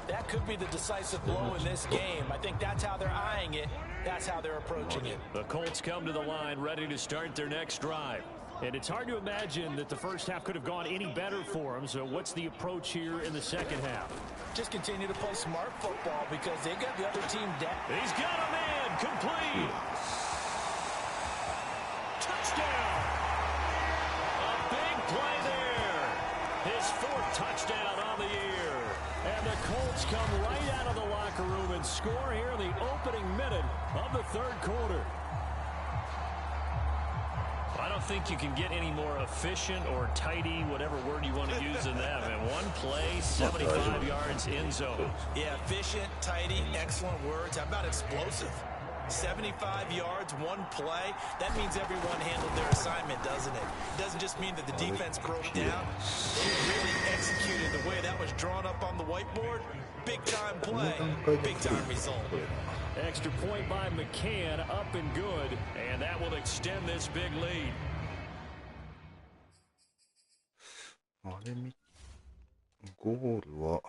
that could be the decisive blow in this game. I think that's how they're eyeing it. That's how they're approaching it. The Colts come to the line ready to start their next drive. And it's hard to imagine that the first half could have gone any better for them. So what's the approach here in the second half? Just continue to play smart football because they got the other team down. He's got a man complete. Touchdown. A big play there. His 4th touchdown on the year. And the Colts come right out of the locker room and score here in the opening minute of the 3rd quarter. I don't think you can get any more efficient or tidy, whatever word you want to use in that. Man, one play, 75 yards in zone. Yeah, efficient, tidy, excellent words. How about explosive? 75 yards, one play. That means everyone handled their assignment, doesn't it? It doesn't just mean that the defense broke down. They really executed the way that was drawn up on the whiteboard. Big-time play, big-time result. Extra point by McCann, up and good, and that will extend this big lead. あれゴールは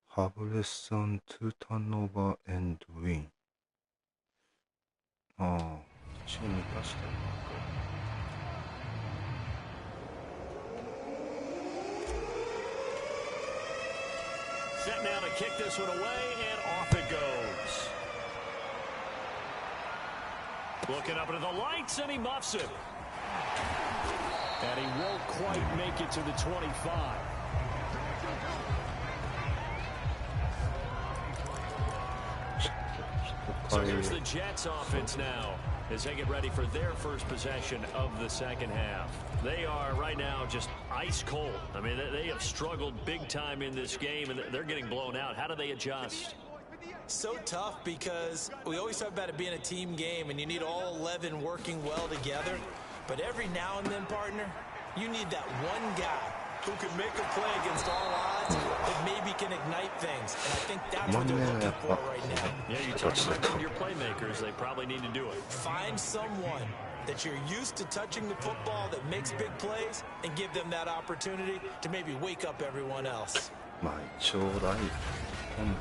ハブレスさん2ターンオーバーエンドウィン。ああ、チーム出したのか。Set now to kick this one away, and off it goes. Looking up into the lights, and he muffs it. And he won't quite make it to the 25. So here's the Jets offense now as they get ready for their first possession of the second half. They are right now just ice cold. I mean, they have struggled big time in this game, and they're getting blown out. How do they adjust? So tough because we always talk about it being a team game and you need all 11 working well together. But every now and then, partner, you need that one guy who can make a play against all odds that maybe can ignite things. And I think that's what they're looking for right now. Yeah, you talk about your playmakers. They probably need to do it. Find someone that you're used to touching the football that makes big plays and give them that opportunity to maybe wake up everyone else. まあ一応ライ本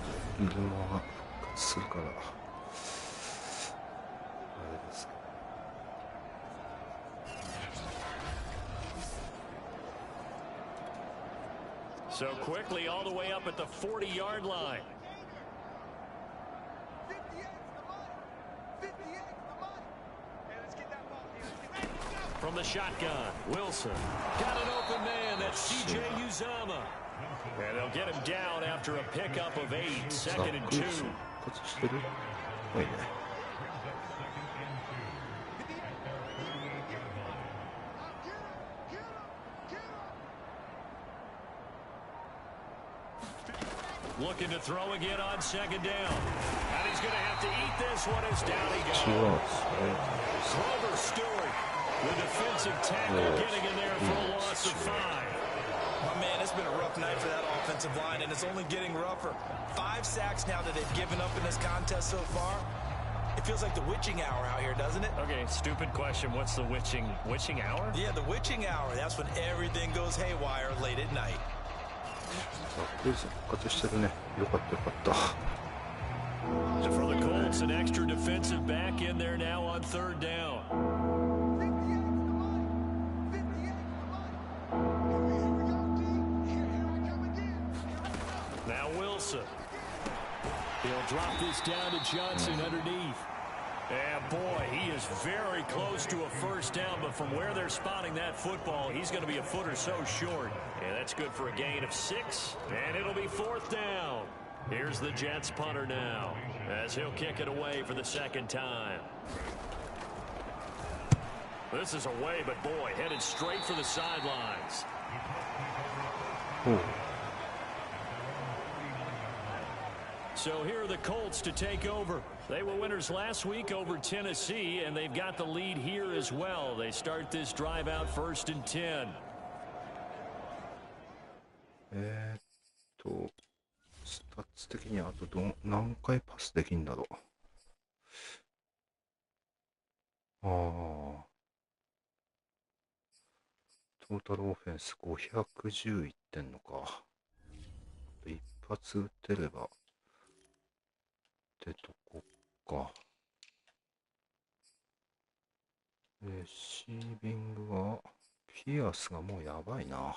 部分は復活するからあれですけど。So quickly all the way up at the 40-yard line. From the shotgun, Wilson. Got an open man, that's CJ Uzama. And they'll get him down after a pickup of 8, 2nd and 2. 復活してる？はいね。Looking to throw again on 2nd down. And he's going to have to eat this one as down he goes. Clever Stewart, the defensive tackle getting in there for a loss of 5. My man, it's been a rough night for that offensive line, and it's only getting rougher. 5 sacks now that they've given up in this contest so far. It feels like the witching hour out here, doesn't it? Okay, stupid question. What's the witching hour? Yeah, the witching hour. That's when everything goes haywire late at night. クイズ復活してるね。よかったよかった。So for the Colts, an extra defensive back in there now on 3rd down. Now Wilson. He'll drop this down to Johnson underneath. And boy, he is very close to a first down, but from where they're spotting that football, he's going to be a foot or so short. And that's good for a gain of 6, and it'll be 4th down. Here's the Jets punter now, as he'll kick it away for the 2nd time. This is away, but boy, headed straight for the sidelines. So here are the Colts to take over. They were winners last week over Tennessee, and they've got the lead here as well. They start this drive out 1st and 10. スタッツ的にあと何回パスできんだろう。トータルオフェンス510いってんのか。一発打てればってとこか。レシービングはピアスがもうやばいな。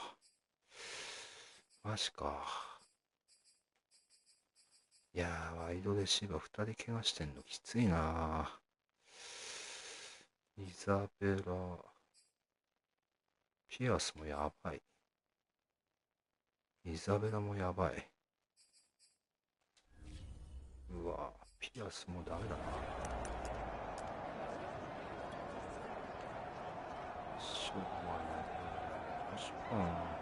マジか。いやー、ワイドレシーバー2人怪我してんのきついな。イザベラ、ピアスもやばい。イザベラもやばい。うわ、ピアスもダメだな。しょうがない。確か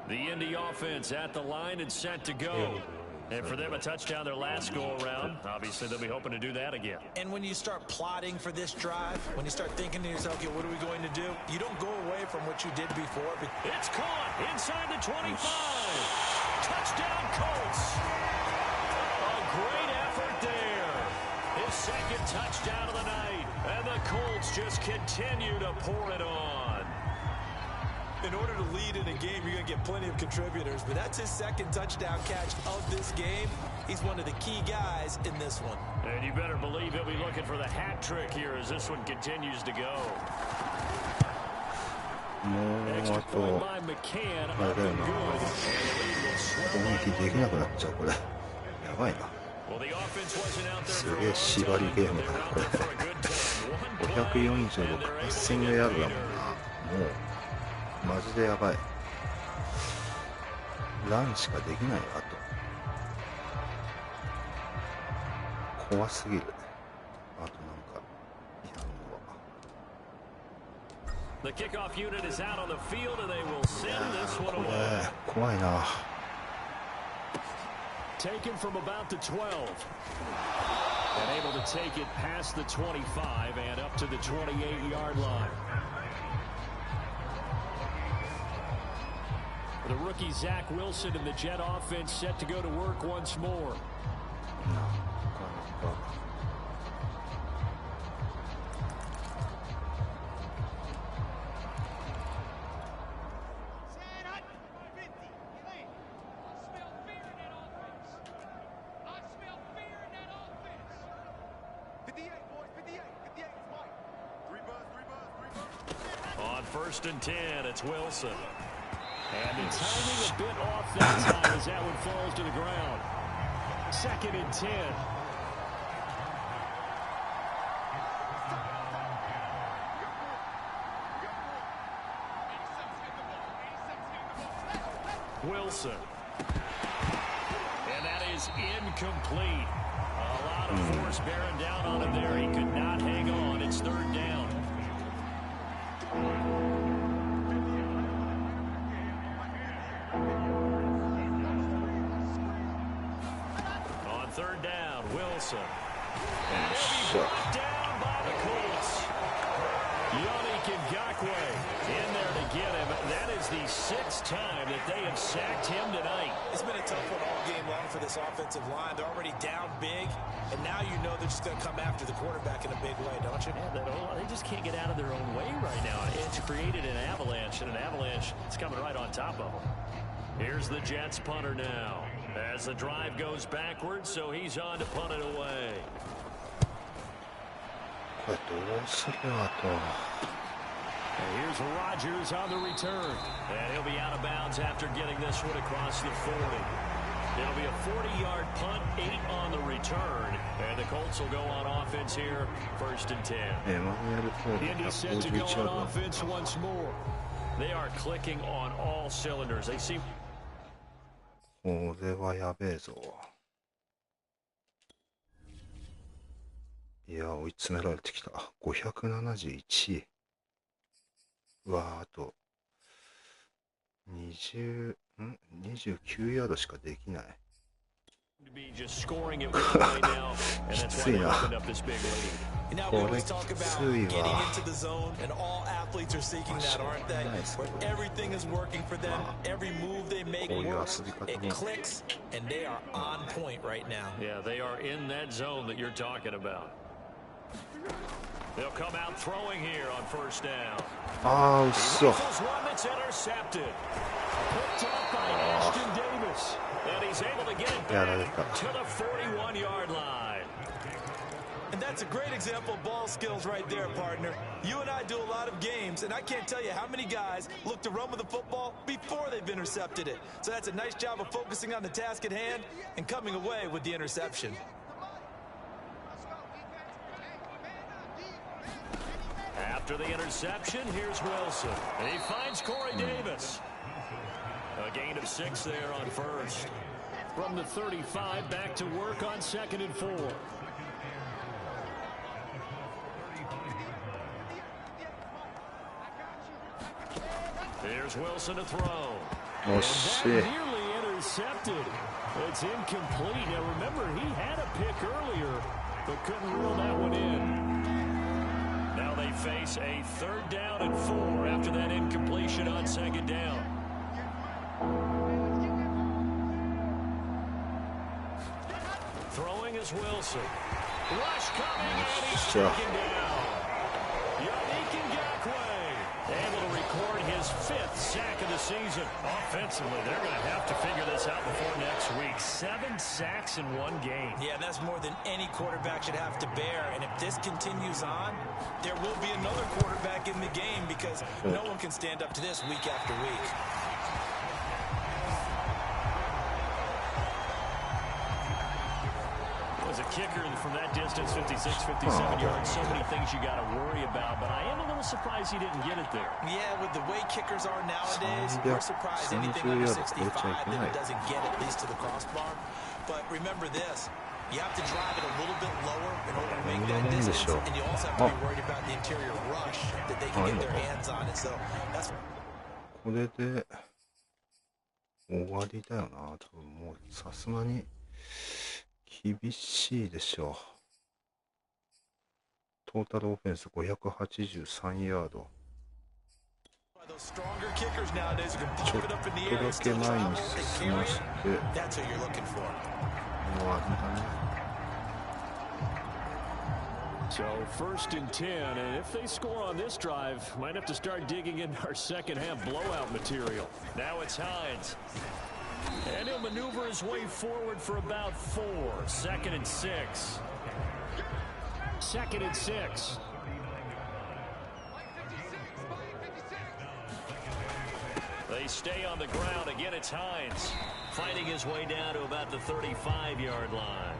The Indy offense at the line and set to go. And for them, a touchdown their last go-around. Obviously, they'll be hoping to do that again. And when you start plotting for this drive, when you start thinking to yourself, okay, what are we going to do? You don't go away from what you did before. It's caught inside the 25. Touchdown, Colts. A great effort there. His second touchdown of the night. And the Colts just continue to pour it on. In order to lead in a game, you're going to get plenty of contributors, but that's his second touchdown catch of this game. He's one of the key guys in this one. And you better believe he'll be looking for the hat trick here as this one continues to go. もうあと、あれだよな。攻撃できなくなっちゃう、これ。やばいな。すげえ縛りゲームだな、これ。546、8000ヤードだもんな。もう。マジでやばい。ランしかできないよ、あと。怖すぎる。あとなんか、やるのは。The kickoff unit is out on the field and they will send this one away. 怖いな。Taken from about the 12. And able to take it past the 25 and up to the 28-yard line. The rookie Zach Wilson and the Jet offense set to go to work once more. On 1st and 10, it's Wilson. And the timing a bit off that time as that one falls to the ground. 2nd and 10. Wilson. And that is incomplete. A lot of force bearing down on him there. He could not hang on. It's 3rd down. On 3rd down, Wilson. And he'll be brought down by the Colts. Yannick Ngakoue in there to get him. That is the 6th time that they have sacked him tonight. It's been a tough one all game long for this offensive line. They're already down big, and now you know they're just going to come after the quarterback in a big way, don't you? Yeah, they just can't get out of their own way right now. It's created an avalanche, and an avalanche is coming right on top of them. Here's the Jets punter now. As the drive goes backwards, so he's on to punt it away. これどうするあと。And here's Rodgers on the return. And he'll be out of bounds after getting this one across the 40. He'll be a 40-yard punt, 8 on the return, and the Colts will go on offense here, 1st and 10. Indy set to go on offense once more. They are clicking on all cylinders. They seem. これはやべえぞ。いや、追い詰められてきた。571。うわ、あと29ヤードしかできない。きついな。これきついわ。こういう遊び方も。Yeah, they are in that zone that you're talking about. They'll come out throwing here on 1st down. ああ、うっそ。やられた。And that's a great example of ball skills right there, partner. You and I do a lot of games, and I can't tell you how many guys look to run with the football before they've intercepted it. So that's a nice job of focusing on the task at hand and coming away with the interception. After the interception, here's Wilson. And he finds Corey Davis. A gain of 6 there on 1st. From the 35, back to work on 2nd and 4. Here's Wilson to throw. Oh, shit. Nearly intercepted. It's incomplete. Now remember, he had a pick earlier, but couldn't rule that one in. Now they face a 3rd down and 4 after that incompletion on 2nd down. Throwing is Wilson. Rush coming, and he's taken down. Yannick Ngakoue able to record his 5th sack of the season. Offensively, they're going to have to figure this out before next week. 7 sacks in 1 game. Yeah, that's more than any quarterback should have to bear. And if this continues on, there will be another quarterback in the game because no one can stand up to this week after week. As a kicker from that distance, 56, 57 yards, so many things you got to worry about, but I am a little surprised he didn't get it there. Yeah, with the way kickers are nowadays, we're surprised anything under 65 that it doesn't get at least to the crossbar. But remember this, you have to drive it a little bit lower in order to make that distance, and you also have to be worried about the interior rush that they can get their hands on it. So that's. これで終わりだよな。多分もうさすがに厳しいでしょう。トータルオフェンス583ヤード。ちょっとだけ前に進まして終わりだね。So 1st and 10, and if they score on this drive, might have to start digging into our second half blowout material. Now it's Hines. And he'll maneuver his way forward for about 4. 2nd and 6. 2nd and 6. They stay on the ground. Again, it's Hines. Fighting his way down to about the 35-yard line.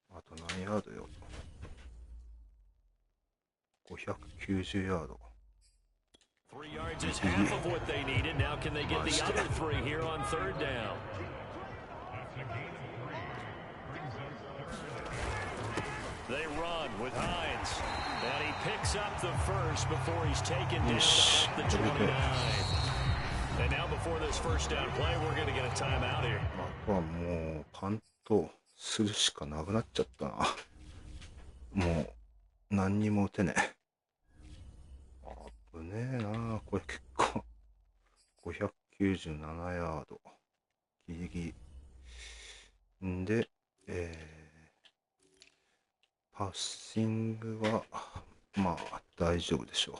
あと何ヤードよ。590ヤード。3 yards is half of what they needed. Now can they get the other 3 here on 3rd down? They run with Hines. And he picks up the first before he's taken down at the 29. And now before this 1st down play, we're going to get a timeout here. あとはもうパントするしかなくなっちゃったな。もう何にも打てねえ。危ねえな。これ結構597ヤードギリギリんで、パッシングはまあ大丈夫でしょう。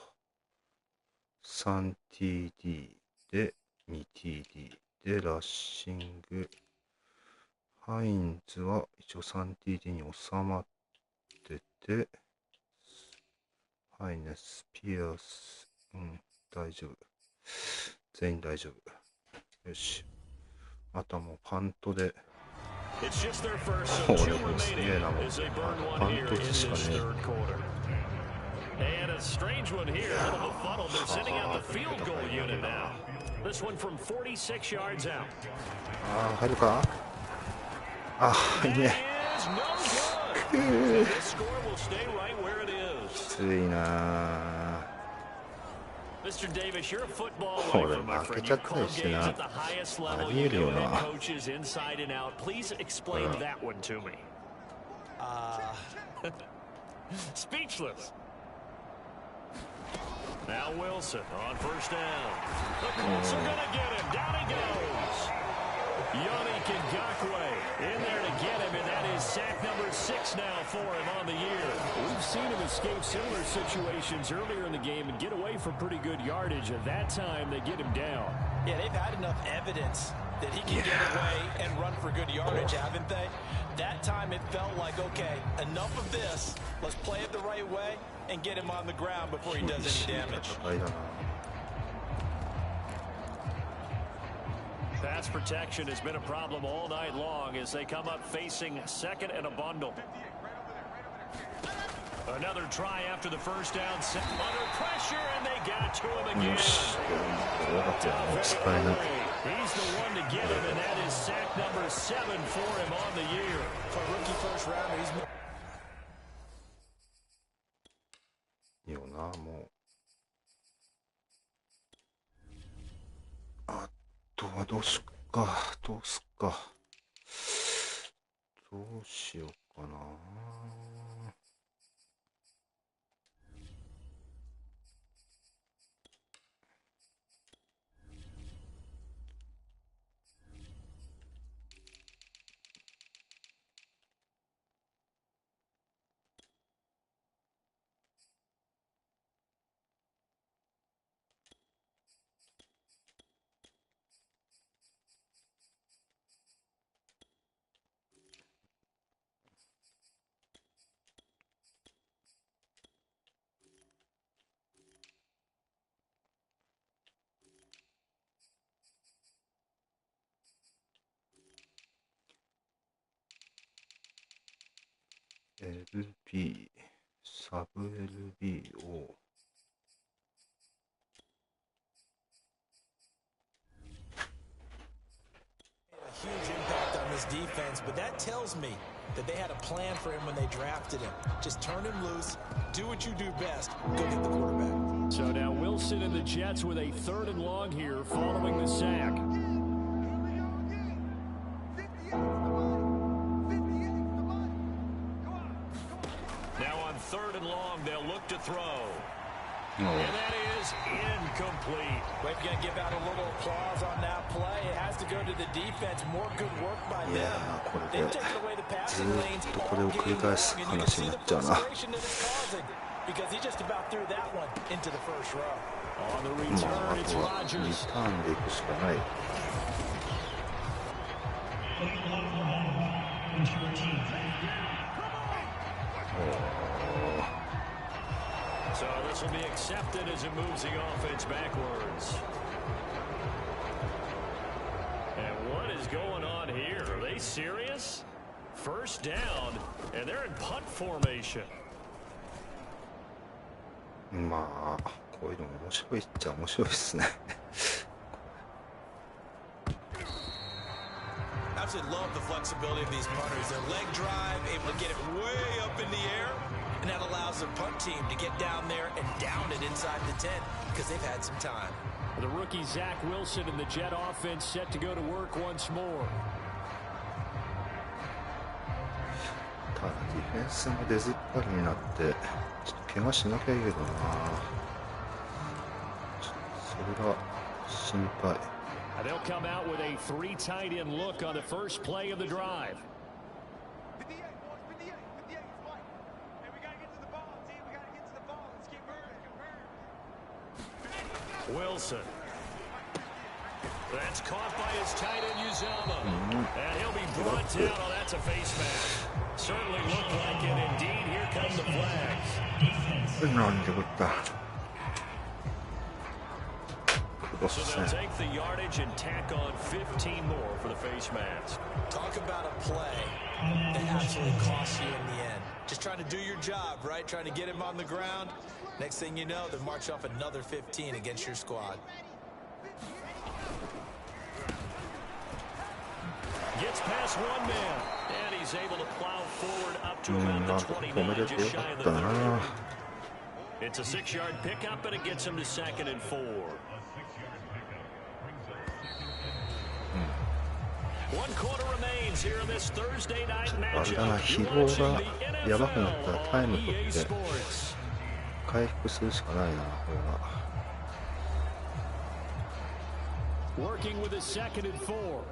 3TD で 2TD でラッシング。ハインズは一応 3TD に収まってて、ハイネス、ピアス、大丈夫。全員大丈夫。よし。あとはもうパントで。It's just their first, こ so れ two もすげえ remaining な、もう。 as they burn パ one ン here ト in でしか this ね third quarter. And a strange one here, a little befuddled. They're sitting at the field goal unit now. This one from 46 yards out. ああ、入るか。ああ、いいね。 Is no good. This score will stay right where it き is. ついな。 Mr. Davis, you're a football こ lifer, れ my 負け friend. ちゃ You ったり call して games な。 at the highest あ level. り You えるよ know な。 head coaches inside and out. Please explain that one to me. Speechless. Now Wilson on first down. The Colts are going to get him. Down he goes. Yannick Ngakoue in there to get him, and that is sack number 6 now for him on the year. We've seen him escape similar situations earlier in the game and get away from pretty good yardage. At that time, they get him down. Yeah, they've had enough evidence that he can get away and run for good yardage, haven't they? That time it felt like, okay, enough of this. Let's play it the right way and get him on the ground before he does any damage. 戦いだな。 Pass protection has been a problem all night long as they come up facing second and a bundle. Another try after the first down. Under pressure, and they got to him よ again. し。これ分かったよ。もう使えない。 He's the one to get him, and that is sack number 7 for him on the year. For a rookie first rounder, he's いいよな、もう。あとはどうしよっか。どうすっか。どうしようかな。LB、サブ LB をa huge impact on this defense, but that tells me that they had a plan for him when they drafted him. Just turn him loose, do what you do best, go get the quarterback. So now Wilson and the Jets with a 3rd and long here following the sack. Now on 3rd and long, they'll look to throw. And that is incomplete. We're going to give out a little applause on that play. It has to go to the defense. More good work by them. いやー、これ They've で taken away the ず passing ー lanes っとこれを all 繰り game 返す long, and you can 話 see にな the っちゃうな。 frustration that it's causing because he just about threw that one into the first row. On the まあ、あ return, it's とはリ Rodgers. ターンでいくしかない。 So this will be accepted as it moves the offense backwards. And what is going on here? Are they serious? First down, and they're in punt formation. まあ、こういうの面白いっちゃ面白いですね。Absolutely love the flexibility of these punters. Their leg drive, able to get it way up in the air, and that allows their punt team to get down there and down it inside the 10 because they've had some time. The rookie Zach Wilson and the Jet offense set to go to work once more. ただディフェンスも出ずっぱりになってちょっと怪我しなきゃいいけどな。ちょっとそれが心配。 They'll come out with a 3 tight end look on the first play of the drive. Wilson. That's caught by his tight end Uzama. And he'll be brought down. Oh, that's a face mask. Certainly looked like it. Indeed, here come the flags. なんでこった。So they'll take the yardage and tack on 15 more for the face mask. Talk about a play that absolutely costs you in the end. Just trying to do your job, right? Trying to get him on the ground. Next thing you know, they march off another 15 against your squad. Gets past one man, and he's able to plow forward up to about the 29, just shy of the 30. It's a 6-yard pickup, and it gets him to 2nd and 4. 1 quarter remains here in this Thursday night matchup. You're watching the NFL on EA Sports. 回復するしかないな、これは。Working with a 2nd and 4.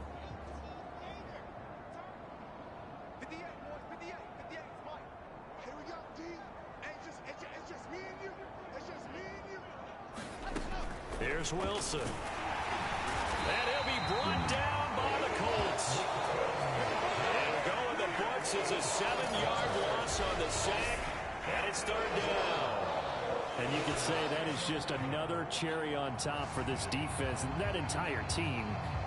Here's Wilson. And he'll be brought down by the Colts. And going the books is a 7-yard loss on the sack. And it's 3rd down. And you could say that is just another cherry on top for this defense and that entire team.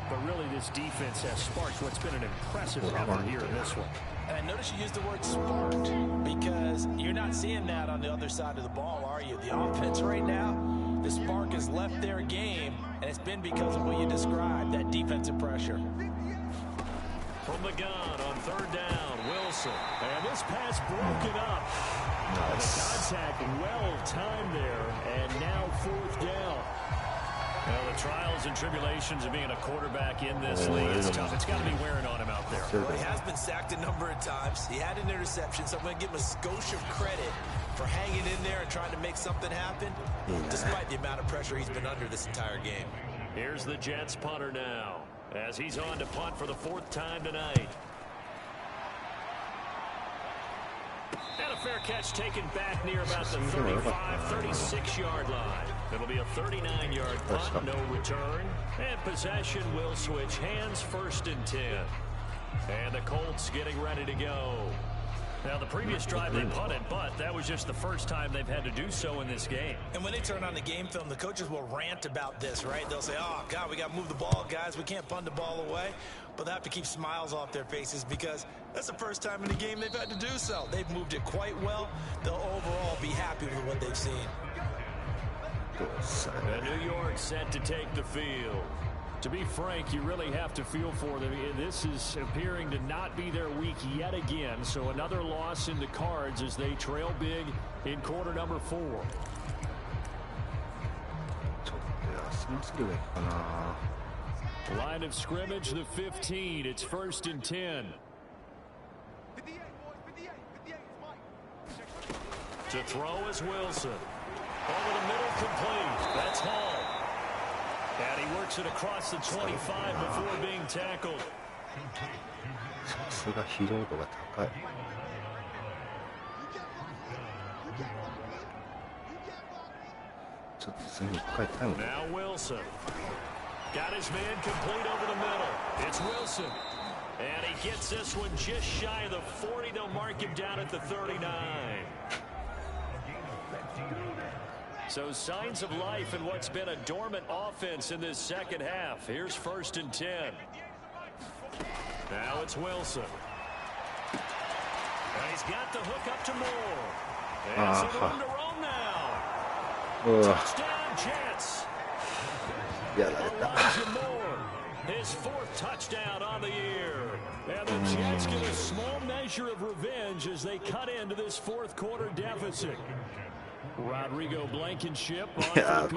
But really, this defense has sparked what's been an impressive effort here in this one. And notice you used the word sparked because you're not seeing that on the other side of the ball, are you? The offense right now, the spark has left their game, and it's been because of what you described, that defensive pressure. From the gun on 3rd down, Wilson. And this pass broken up. Nice. The contact well timed there, and now 4th down. Well, the trials and tribulations of being a quarterback in this league is tough. It's got to be wearing on him out there. Well, he has been sacked a number of times. He had an interception, so I'm going to give him a skosh of credit for hanging in there and trying to make something happen, despite the amount of pressure he's been under this entire game. Here's the Jets punter now, as he's on to punt for the 4th time tonight. And a fair catch taken back near about the 35, 36-yard line. It'll be a 39-yard punt, no return. And possession will switch hands, 1st and 10. And the Colts getting ready to go. Now, the previous drive they punted, but that was just the first time they've had to do so in this game. And when they turn on the game film, the coaches will rant about this, right? They'll say, oh, God, we got to move the ball, guys. We can't punt the ball away. But they have to keep smiles off their faces because that's the first time in the game they've had to do so. They've moved it quite well. They'll overall be happy with what they've seen. And New York set to take the field. To be frank, you really have to feel for them. This is appearing to not be their week yet again. So another loss in the cards as they trail big in quarter number 4. Line of scrimmage, the 15. It's 1st and 10. To throw is Wilson. Over the middle, complete. That's Hall. And he works it across the 25 before being tackled. さすが疲労度が高い。ちょっと次1回タイム。 Now Wilson. Got his man complete over the middle. It's Wilson. And he gets this one just shy of the 40. They'll mark him down at the 39. So signs of life in what's been a dormant offense in this second half. Here's 1st and 10. Now it's Wilson. And he's got the hook up to Moore. And some room to roam now. Touchdown Jets. Elijah Moore, his 4th touchdown on the year. And the Jets get a small measure of revenge as they cut into this 4th quarter deficit. Rodrigo Blankenship on the PAT.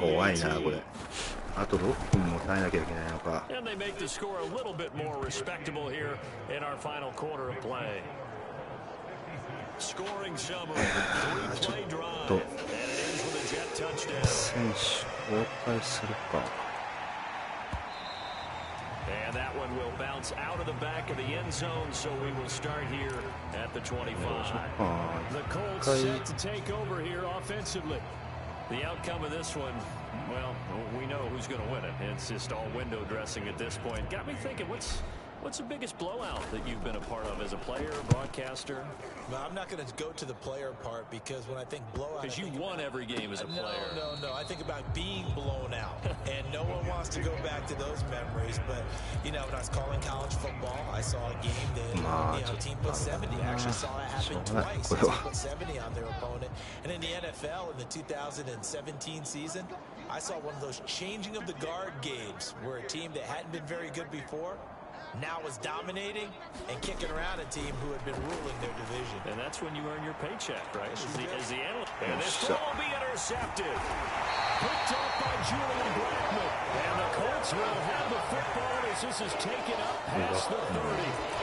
And they make the score a little bit more respectable here in our final quarter of play. Scoring summary, 3-play drive, and it ends with a Jet touchdown. And that one will bounce out of the back of the end zone, so we will start here at the 25. The Colts set to take over here offensively. The outcome of this one, well, we know who's going to win it. It's just all window dressing at this point. Got me thinking, what's the biggest blowout that you've been a part of as a player, broadcaster? Well, I'm not going to go to the player part because when I think blowout... Because you won every game as a player. No. I think about being blown out. And no one wants wants to go back to those memories, but you know, when I was calling college football, I saw a game that you know, team put 70. I actually saw it happen twice. A team put 70 on their opponent. And in the NFL in the 2017 season, I saw one of those changing of the guard games where a team that hadn't been very good before now was dominating and kicking around a team who had been ruling their division. And that's when you earn your paycheck, right? As the analyst. And this throw will be intercepted. Picked up by Julian Blackman. And the Colts will have the football as this is taken up past the 30.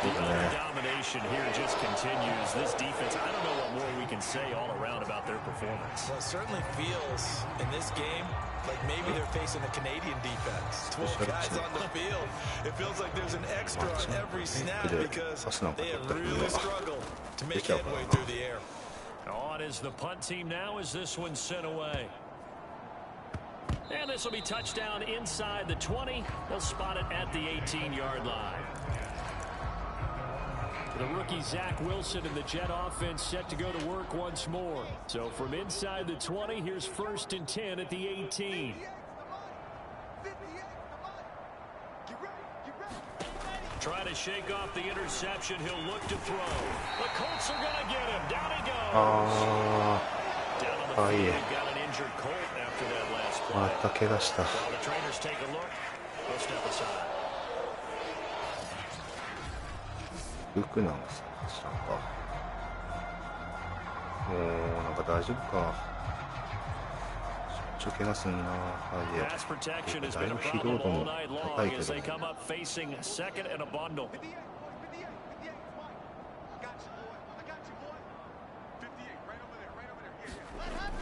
The domination here just continues. This defense, I don't know what more we can say all around about their performance. Well, it certainly feels in this game like maybe they're facing a Canadian defense. 12 guys on the field. It feels like there's an extra on every snap because they have really struggled to make headway through the air. On is the punt team now as this one's sent away. And this will be touchdown inside the 20. They'll spot it at the 18-yard line. The rookie Zach Wilson and the Jet offense set to go to work once more. So from inside the 20, here's 1st and 10 at the 18. Try to shake off the interception. He'll look to throw. The Colts are going to get him. Down he goes. Down on the field, he got an injured Colt after that last play. While the trainers take a look, they'll step aside. 福永さんでしたか。もうなんか大丈夫か。しょっちゅう怪我すんな。Pass protection has だい been a ぶ疲 problem 労度 all も night 高 long いけ as ど they come up facing 2nd and a bundle.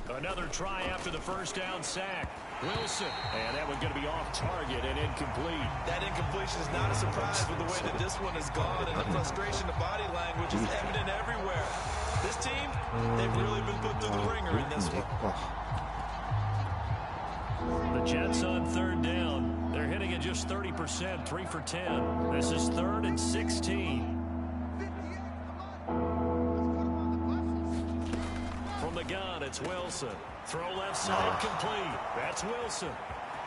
Another try after the first down sack. Wilson, and that one's going to be off target and incomplete. That incompletion is not a surprise with the way that this one has gone, and the frustration, the body language is evident everywhere. This team, they've really been put through the ringer in this one. The Jets on 3rd down. They're hitting at just 30%, 3 for 10. This is 3rd and 16. From the gun, it's Wilson. Throw left side complete. That's Wilson.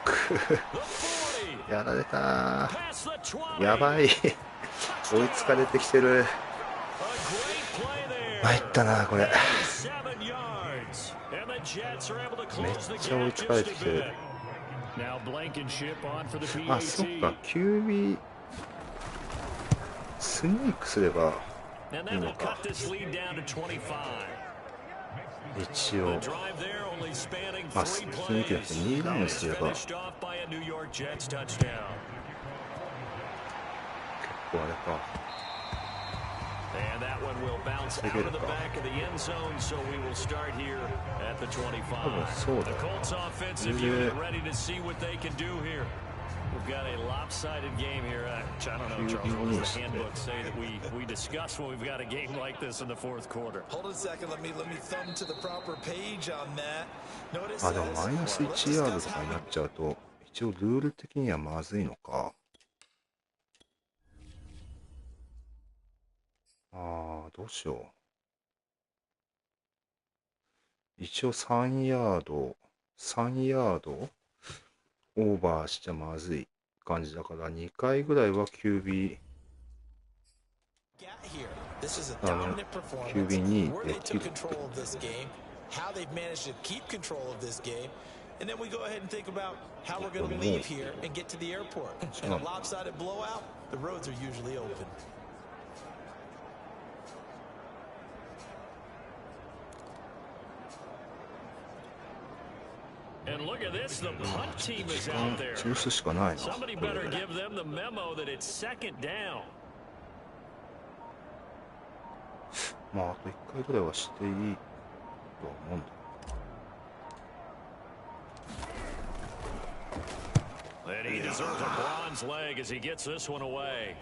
The 40. やられた。 Past the 20. やばい。追いつかれてきてる。 A great play there. 参ったなこれ。 7 yards. And the Jets are able to めっ close the ちゃ追い gap つかれ just て a きてる。 bit. Now Blankenship on for the あ、そっ PAT. か。QB スニークすれば And いい that の will か。 cut this lead down to 25. 一 The 応 drive there only spanning あ、 3スニークじゃなくて plays. 2ダウン It's すれば finished off by a New York Jets touchdown. 結構あれか。 And that one will bounce out of the back of the end zone, so we will start here at the 25. The Colts offensive unit ready to see what they can do here. We've got a lopsided game here. I don't know, Charles, what does the handbook say that we discuss when we've got a game like this in the 4th quarter? Hold on a second. Let me thumb to the proper page on that. Notice あ、でもマイナス1ヤードとかになっちゃうと一応ルール的にはまずいのか。ああ、どうしよう。一応3ヤードオーバーしちゃまずい感じだから2回ぐらいは QB にできる。How they've managed to keep control of this game, and then we go ahead and think about how we're going to leave here and get to the airport. In a lopsided blowout, the roads are usually open. And look at this, the punt team is out there. 潰すしかないな。 Somebody better give them the memo that it's 2nd down. まああと1回ぐらいはしていいとは思うんだ。 And he deserves a bronze leg as he gets this one away.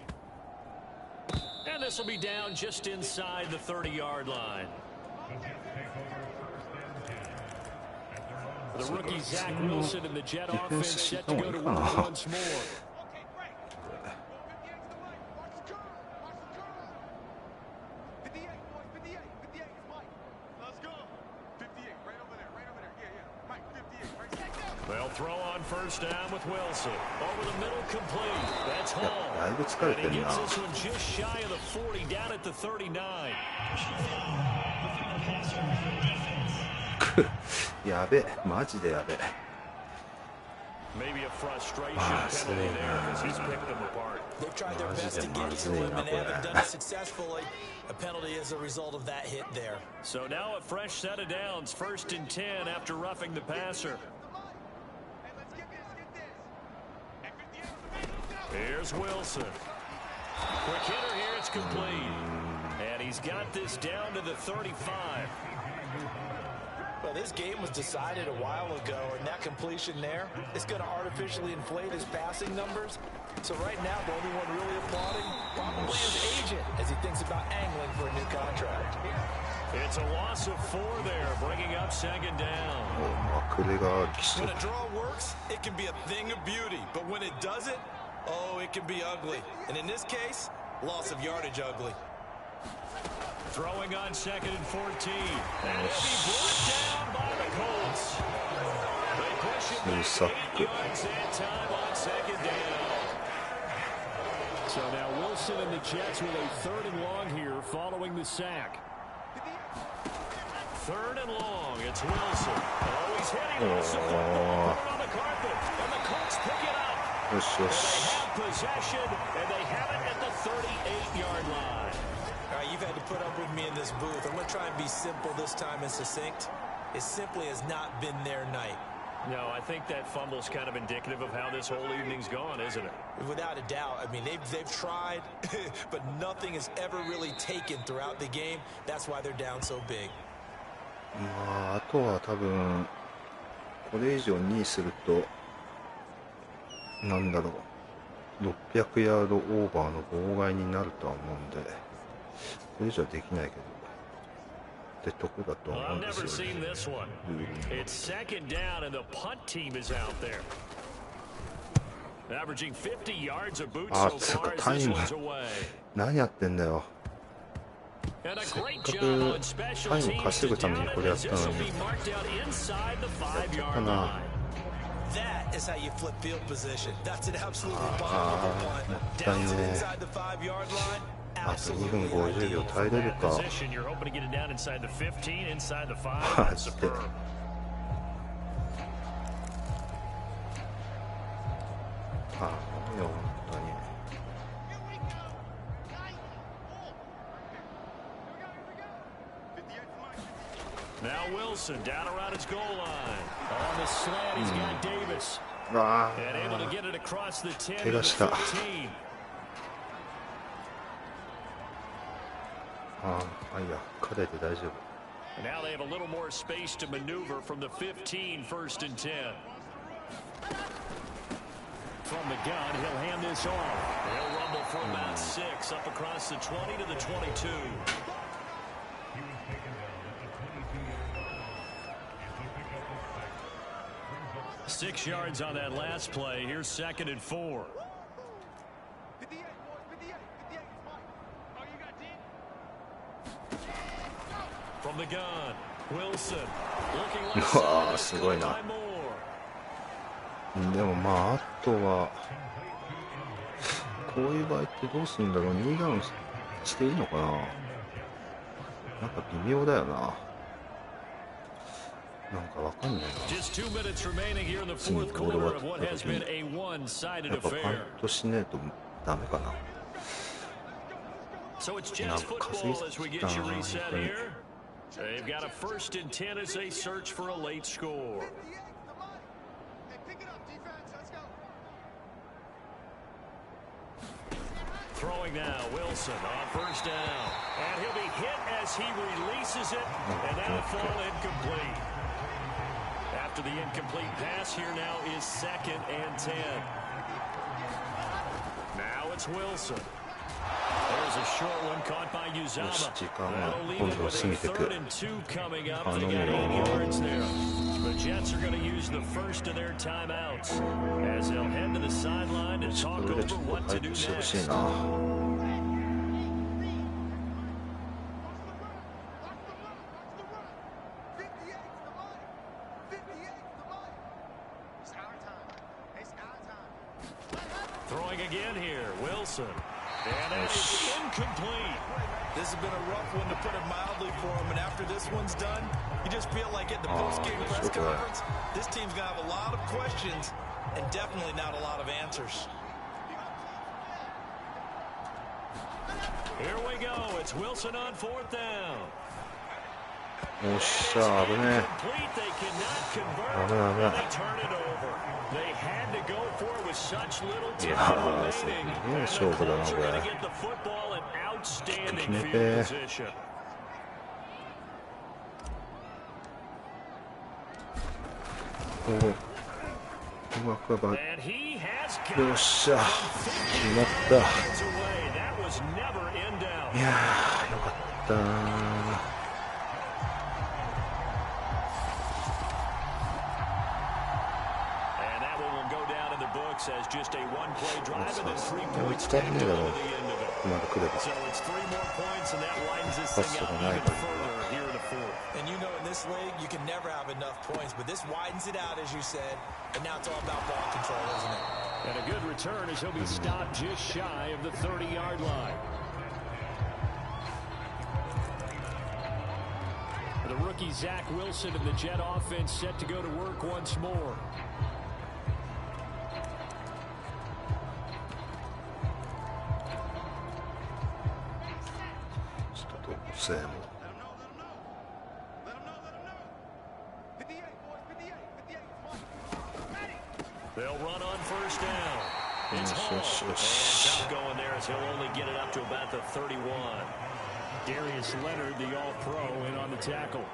And this will be down just inside the 30-yard line. The rookie Zach Wilson and the Jet offense set to go to work once more. They'll throw on first down with Wilson. Over the middle, complete. That's いや、 Hall. だいぶ疲れ And て he んな。 gets this one just shy of the 40, down at the 39. やべ、マジでやべ。 Maybe a frustration penalty there because he's picked them apart. They've tried their best to get to him and haven't done it successfully. A penalty as a result of that hit there. So now a fresh set of downs, 1st and 10 after roughing the passer. Here's Wilson. Quick hitter here, it's complete. And he's got this down to the 35. Well, this game was decided a while ago, and that completion there is going to artificially inflate his passing numbers. So right now, the only one really applauding probably his agent as he thinks about angling for a new contract. It's a loss of 4 there, bringing up 2nd down. まくれがあるし。 When a draw works, it can be a thing of beauty. But when it doesn't, oh, it can be ugly. And in this case, loss of yardage ugly. Throwing on 2nd and 14. And it'll be brought down by the Colts. They push it back 8 yards and time on 2nd down. So now Wilson and the Jets with a 3rd and long here following the sack. 3rd and long. It's Wilson. Oh, he's hitting off some on the carpet. And the Colts pick it up. よしよ They し。 have possession, and they have it at the 38-yard line. All right, you've had to put up with me in this booth. I'm going to try and be simple this time and succinct. It simply has not been their night. No, I think that fumble's kind of indicative of how this whole evening's gone, isn't it? Without a doubt. I mean, they've tried, but nothing has ever really taken throughout the game. That's why they're down so big. まあ、あとは多分、これ以上2すると、なんだろう、600ヤードオーバーの妨害になるとは思うんで、これ以上はできないけど、ってとこだとは思うんですよね。It's 2nd down and the punt team is out there. Averaging 50 yards of boots so far as this one's away. 何やってんだよ。 And a せっ great か job く on special タイム teams 稼 to ぐため down にこ it れやっ as た this の will に。 be marked out inside the やっちゃった 5-yard な。 line. That is how you flip field position. That's an absolutely Ah, bomb punt. もったい Down to ね inside the 5-yard line. あと2 Absolutely 分50秒 ideal. 耐えれる That か。 position, you're hoping to get it down inside the 15, inside the 5. マ That's ジで。 superb. ああ、いや、本当に。 Now Wilson down around his goal line. On the slant, he's got Davis. あ And able to あ、 get it across the 10 to 怪 the 我した。 15. ああ、いや、彼で大丈夫。 Now they have a little more space to maneuver from the 15, 1st and 10. From the gun, he'll hand this off. He'll rumble for about 6, up across the 20 to the 22. Six yards on that last play. Here's 2nd and 4. From the gun, Wilson looking left うわ side. あ、すごいな。 By Moore. でもまあ、あとは、こういう場合ってどうするんだろう。2ダウンしていいのかな。なんか微妙だよな。なんかわかんないな。 Just 2 minutes remaining here in the 次 fourth ボール quarter が of 取っ what た has 時に been a one-sided やっぱパン affair. トしねえとダメかな。 So it's なん Jets か稼 football ぎ as we すぎた get な you 本 reset 当に。 here. They've got a 1st and 10 as they search for a late score. Throwing now, Wilson on 1st down. And he'll be hit as he releases it. And that'll fall incomplete. After the incomplete pass, here now is 2nd and 10. Now it's Wilson. There's a short one caught by よし、 Uzama. 時間 That'll が leave どん it どん with 過 a ぎてく。 3rd and 2 coming up. 頼 They む got よ。 8 yards there. The Jets are going to use the first of their timeouts as they'll head to the sideline to こ talk れで over ちょっと what 回 to do 復してほしい next. な。Throwing again here, Wilson. And that is incomplete. This has been a rough one, to put it mildly, for him. And after this one's done, you just feel like at the post-game press conference, this team's going to have a lot of questions and definitely not a lot of answers. Here we go. It's Wilson on 4th down. おっしゃ、危ねえ。 They cannot convert. 危ない危ない。 They turn it over. They had to go for it with such little いや time ー、すげ remaining. え勝負だな、こ They're going to れ。 get the football in outstanding 決め field て。 position. おうまくば。 And he has よっしゃ、決まった。 yards away. That was never in doubt. いやー、よかったー。 And that one will go down in the books as just a one-play drive and then 3 追い points つかれ tacked ねえ on だ to ろ the end of it. うまく来れば。 So it's 3 more points, and that widens this パ thing スと out かない even から。 further here in the 4th. And you know, in this league, you can never have enough points, but this widens it out, as you said, and now it's all about ball control, isn't it? And a good return as he'll be stopped just shy of the 30-yard line. The rookie Zach Wilson and the Jet offense set to go to work once more. ちょっとせーの。 They'll run on 1st down. It's Yes, Hall. yes, And yes. tough going there as he'll only get it up to about the 31. Darius Leonard, the all-pro, in on the tackle.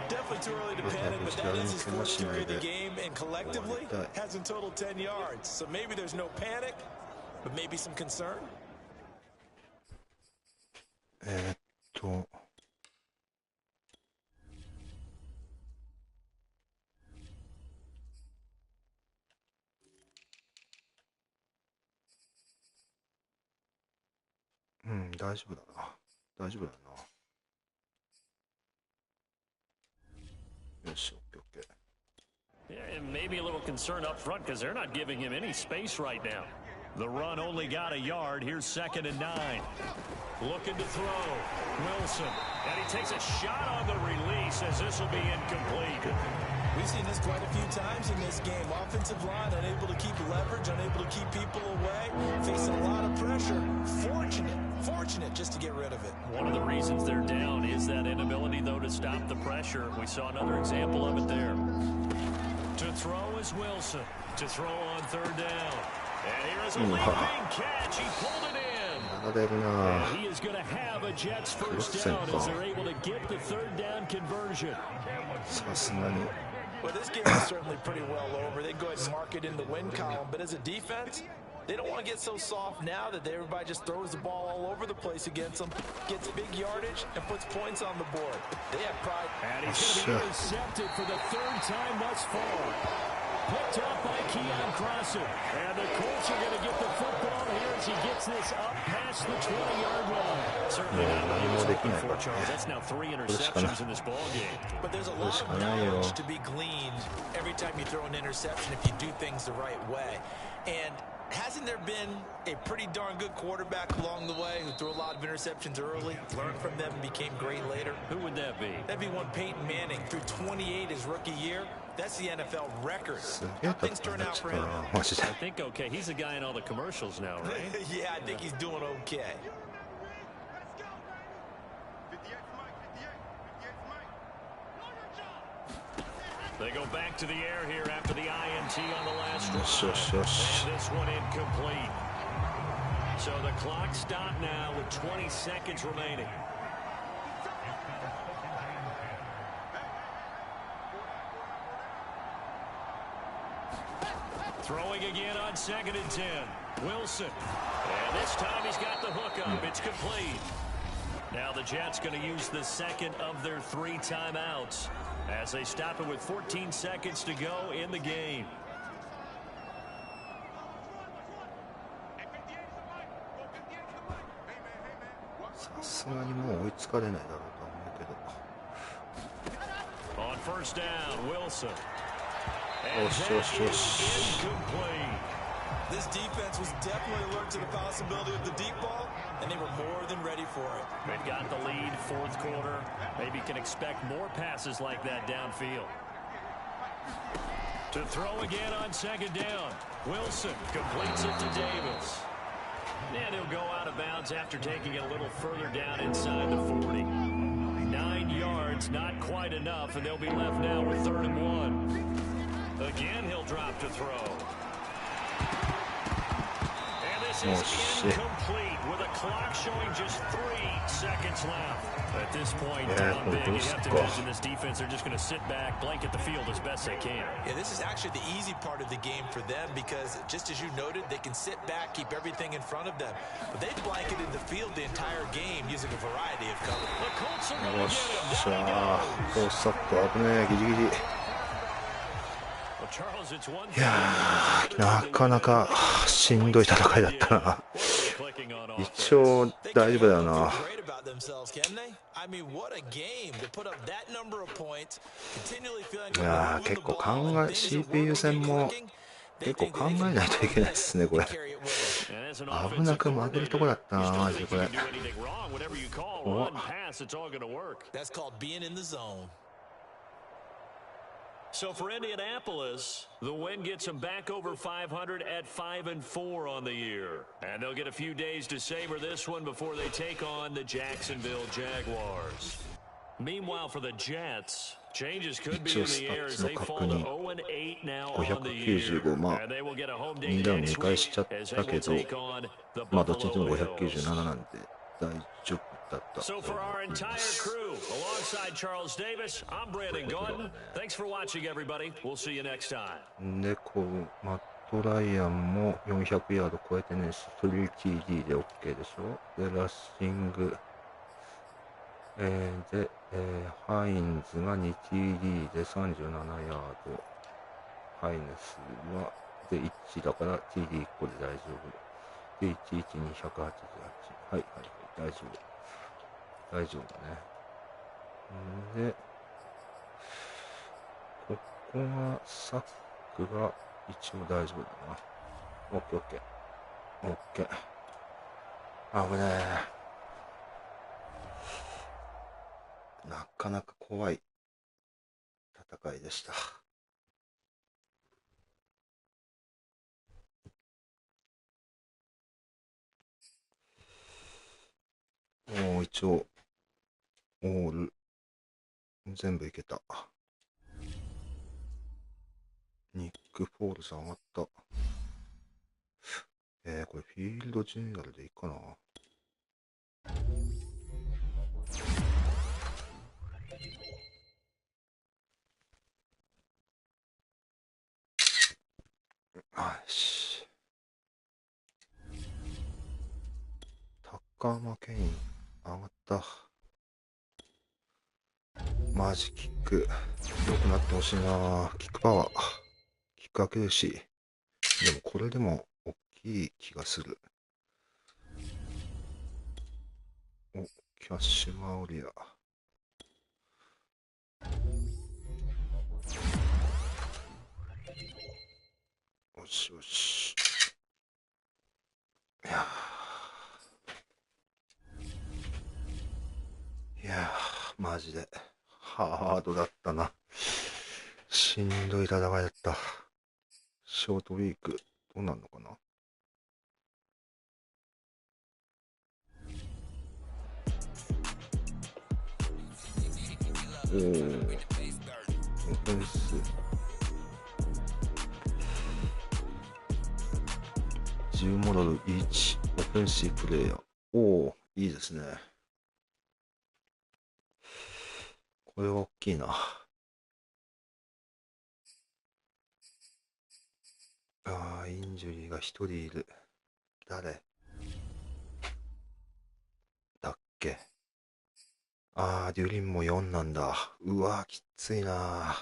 Definitely too early to panic, but that is his first carry of the game, and collectively hasn't totaled 10 yards. So maybe there's no panic, but maybe some concern. うん、大丈夫だな。大丈夫だな。よし、オッケーオッケー。 Yeah, and maybe a little concern up front because they're not giving him any space right now. The run only got a yard. Here's 2nd and 9. Looking to throw. Wilson. And he takes a shot on the release as this will be incomplete. We've seen this quite a few times in this game. Offensive line unable to keep leverage, unable to keep people away, facing a lot of pressure. Fortunate just to get rid of it. One of the reasons they're down is that inability, though, to stop the pressure. We saw another example of it there. To throw is Wilson. To throw on 3rd down. And here is a leaping catch. He pulled it in. やられるな。 And he is going to have a Jets 1st down as they're able to get the 3rd down conversion. さすがに。 Well, this game is certainly pretty well over. They go ahead and mark it in the win column, but as a defense, they don't want to get so soft now that everybody just throws the ball all over the place against them, gets big yardage, and puts points on the board. They have pride. And he's going to be intercepted for the 3rd time thus far. Picked up by Keon Crossan. And the Colts are going to get the football here as he gets this up past the 20-yard line. Certainly not what he was looking for, Charles. That's now 3 interceptions in this ball game. But there's a lot of knowledge to be gleaned every time you throw an interception if you do things the right way. And hasn't there been a pretty darn good quarterback along the way who threw a lot of interceptions early, learned from them, and became great later? Who would that be? That'd be one Peyton Manning, threw 28 his rookie year. That's the NFL record. How things turn out for him? I think okay. He's the guy in all the commercials now, right? Yeah, I think he's doing okay. They go back to the air here after the INT on the last drive. And this one incomplete. So the clock stopped now with 20 seconds remaining. Throwing again on 2nd and 10. Wilson. And this time he's got the hook up. It's complete. Now the Jets going to use the 2nd of their 3 timeouts as they stop it with 14 seconds to go in the game. On 1st down, Wilson. And that is incomplete. This defense was definitely alert to the possibility of the deep ball, and they were more than ready for it. They've got the lead, fourth quarter. Maybe can expect more passes like that downfield. To throw again on second down. Wilson completes it to Davis. And he'll go out of bounds after taking it a little further down inside the 40. 9 yards, not quite enough, and they'll be left now with 3rd and 1. Again, he'll drop to throw. And this is incomplete with a clock showing just 3 seconds left. At this point, down big, you have to imagine this defense, they're just going to sit back, blanket the field as best they can. Yeah, this is actually the easy part of the game for them because, just as you noted, they can sit back, keep everything in front of them. But they've blanketed the field the entire game using a variety of colors. The Colts are going to get him. There we go. いやー、なかなかしんどい戦いだったな。一応大丈夫だよな。いやー、結構CPU 戦も結構考えないといけないですね、これ。危なく負けるとこだったな、マジでこれ。怖っ。So for Indianapolis, the win gets them back over 500 at 5-4 on the year. And they'll get a few days to savor this one before they take on the Jacksonville Jaguars. Meanwhile, for the Jets, changes could be in the air as they fall to 0-8 now on the year. And they will get a home day next week as they will take on the Buffalo Bills. So for our entire crew, alongside Charles Davis, I'm Brandon Gordon. Thanks for watching, everybody. We'll see you next time. で、マット・ライアンも400ヤード超えてね、3TD で OK でしょ。で、ラッシング、で、ハインズが 2TD で37ヤード。ハイネスは、で、1だから TD1 個で大丈夫。で、11288。はいはいはい、大丈夫。大丈夫だね。で、ここがサックが一応大丈夫だな。オッケーオッケー。オッケー。危ねえ。なかなか怖い戦いでした。もう一応オール全部いけた。ニック・フォールズ上がった。これフィールドジェネラルでいいかな。よし。高間ケイン上がった。マジキック良くなってほしいな。キックパワーキック開けるし、でもこれでも大きい気がする。お、キャッシュマウリア。よしよし。いやー、マジでハードだったな。しんどい戦いだった。ショートウィークどうなんのかな。おお、オフェンス10モドル1オフェンシブプレイヤー。おお、いいですね。これは大きいな。インジュリーが一人いる。誰だっけ。デュリンも4なんだ。うわ、きついな。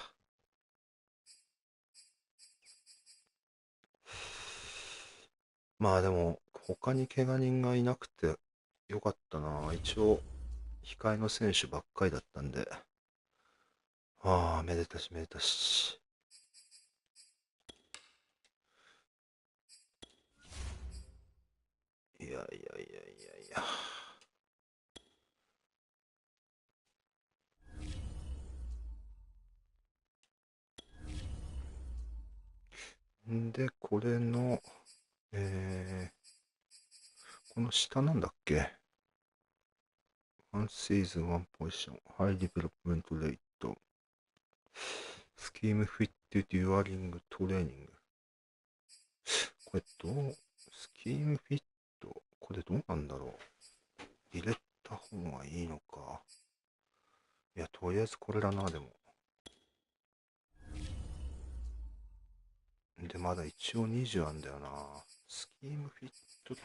まあでも、他に怪我人がいなくてよかったな。一応、控えの選手ばっかりだったんで。めでたしめでたし。で、これの、この下なんだっけ？ 1 season 1 position high development rate scheme fit during training。 これスキームフィット、これどうなんだろう。入れた方がいいのか。いや、とりあえずこれだな。でもで、まだ一応20あんだよな。スキームフィット、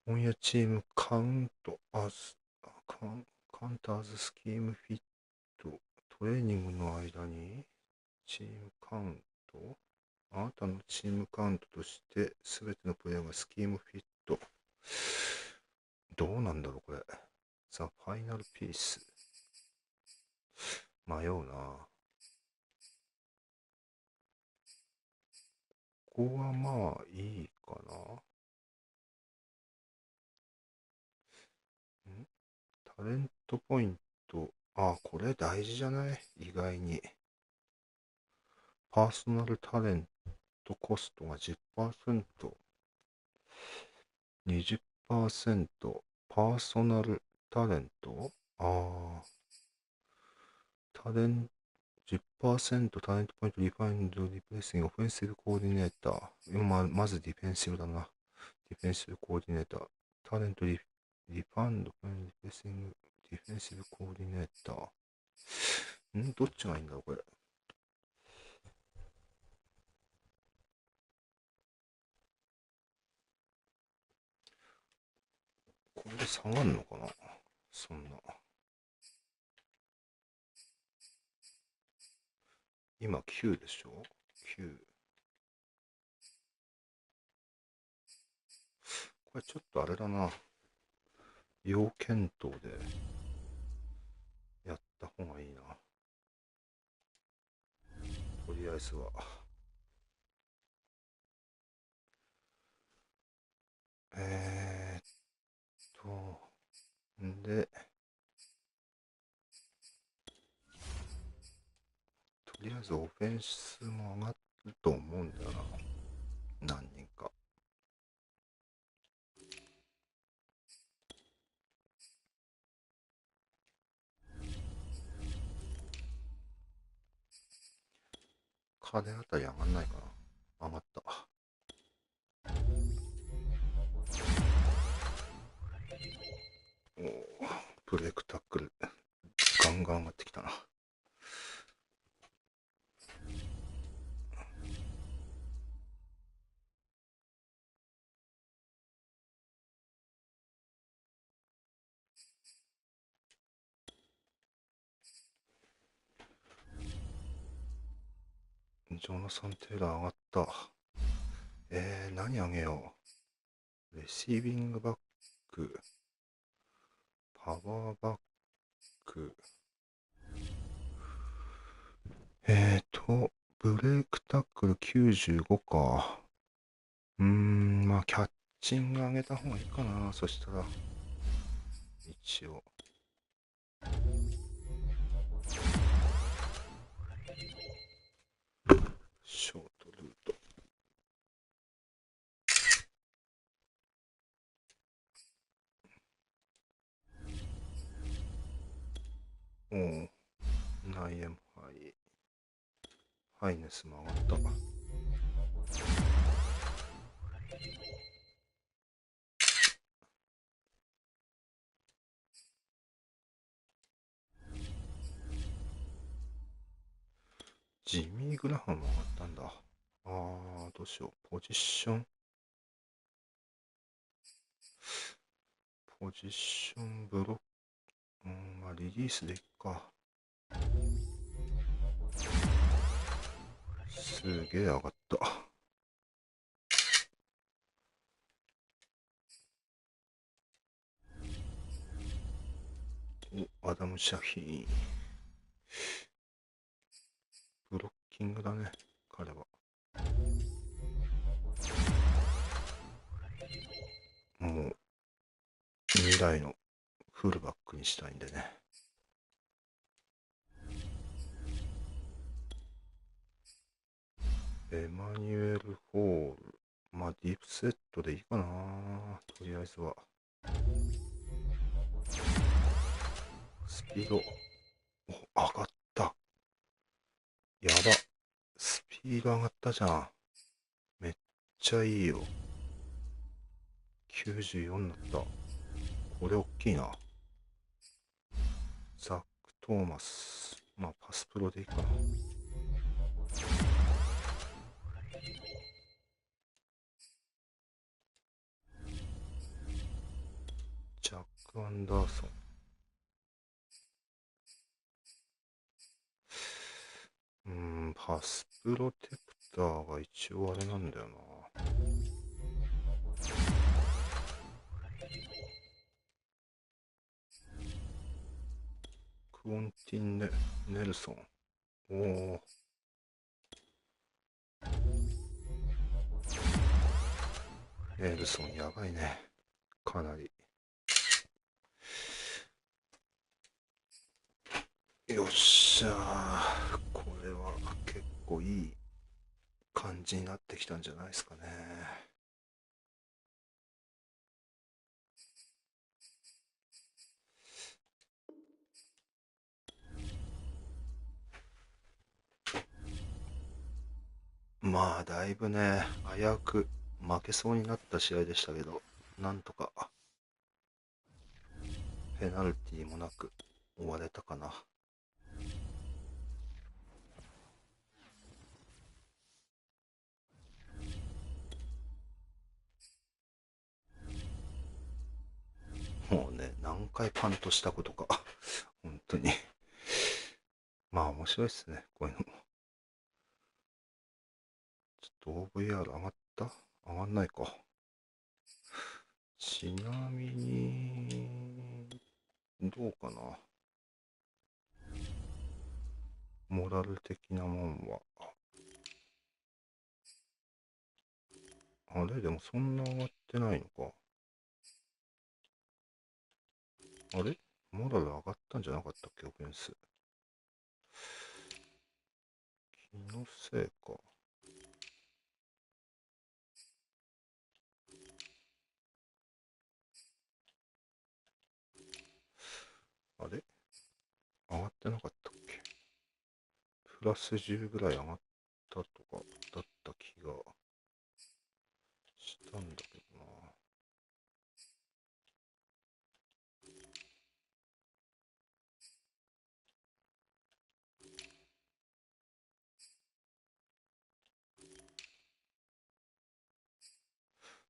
本屋チームカウントアズスキームフィット、トレーニングの間にチームカウント、あなたのチームカウントとして全てのプレイヤーがスキームフィット。どうなんだろうこれ。ザ・ファイナルピース。迷うな。ここはまあいいかな。タレントポイント。あ、これ大事じゃない？意外に。パーソナルタレントコストが 10%、20%、パーソナルタレント、10% タレントポイントリファインドリプレイシングオフェンシブコーディネーター。まずディフェンシブだな。ディフェンシブコーディネーター。タレントリファンドリプレイシングディフェンシブコーディネーター。どっちがいいんだろうこれ。これで下がるのかな？そんな。今9でしょ？ 9。これちょっとあれだな。要検討でやった方がいいな。とりあえずは。で、とりあえずオフェンスも上がると思うんだよな。何人か。金あたり上がんないかな。上がった。ブレイクタックルガンガン上がってきたな。ジョナサン・テイラー上がった。何あげよう。レシービングバック、パワーバック、ブレイクタックル95か。まあキャッチング上げた方がいいかな。そしたら一応ショートルート。ナイエムハイ。ハイネスも上がった。ジミー・グラハムも上がったんだ。どうしよう。ポジションブロック。まあリリースでいっか。すげえ上がった。アダム・シャヒーン。ブロッキングだね、彼は。台のフルバックにしたいんでね。エマニュエル・ホール。まあディープセットでいいかな。とりあえずは。スピード。お、上がった。やば。スピード上がったじゃん。めっちゃいいよ。94になった。これ大きいな。ザック・トーマス。まあパスプロでいいかな。ジャック・アンダーソン。パスプロテクターが一応あれなんだよな。クオンティンネルソン。おお。ネルソンやばいね。かなり。よっしゃー。これは結構いい感じになってきたんじゃないですかね。まあだいぶね、危うく負けそうになった試合でしたけど、なんとかペナルティーもなく終われたかな。もうね、何回パンとしたことか。本当に。まあ面白いっすね、こういうのも。ちょっと OVR 上がった？上がんないか。ちなみに、どうかな。モラル的なもんは。あれでもそんな上がってないのか。あれモラル上がったんじゃなかったっけ、オフェンス。気のせいか。あれ上がってなかったっけ。プラス10ぐらい上がったとかだった気がしたんだけどな。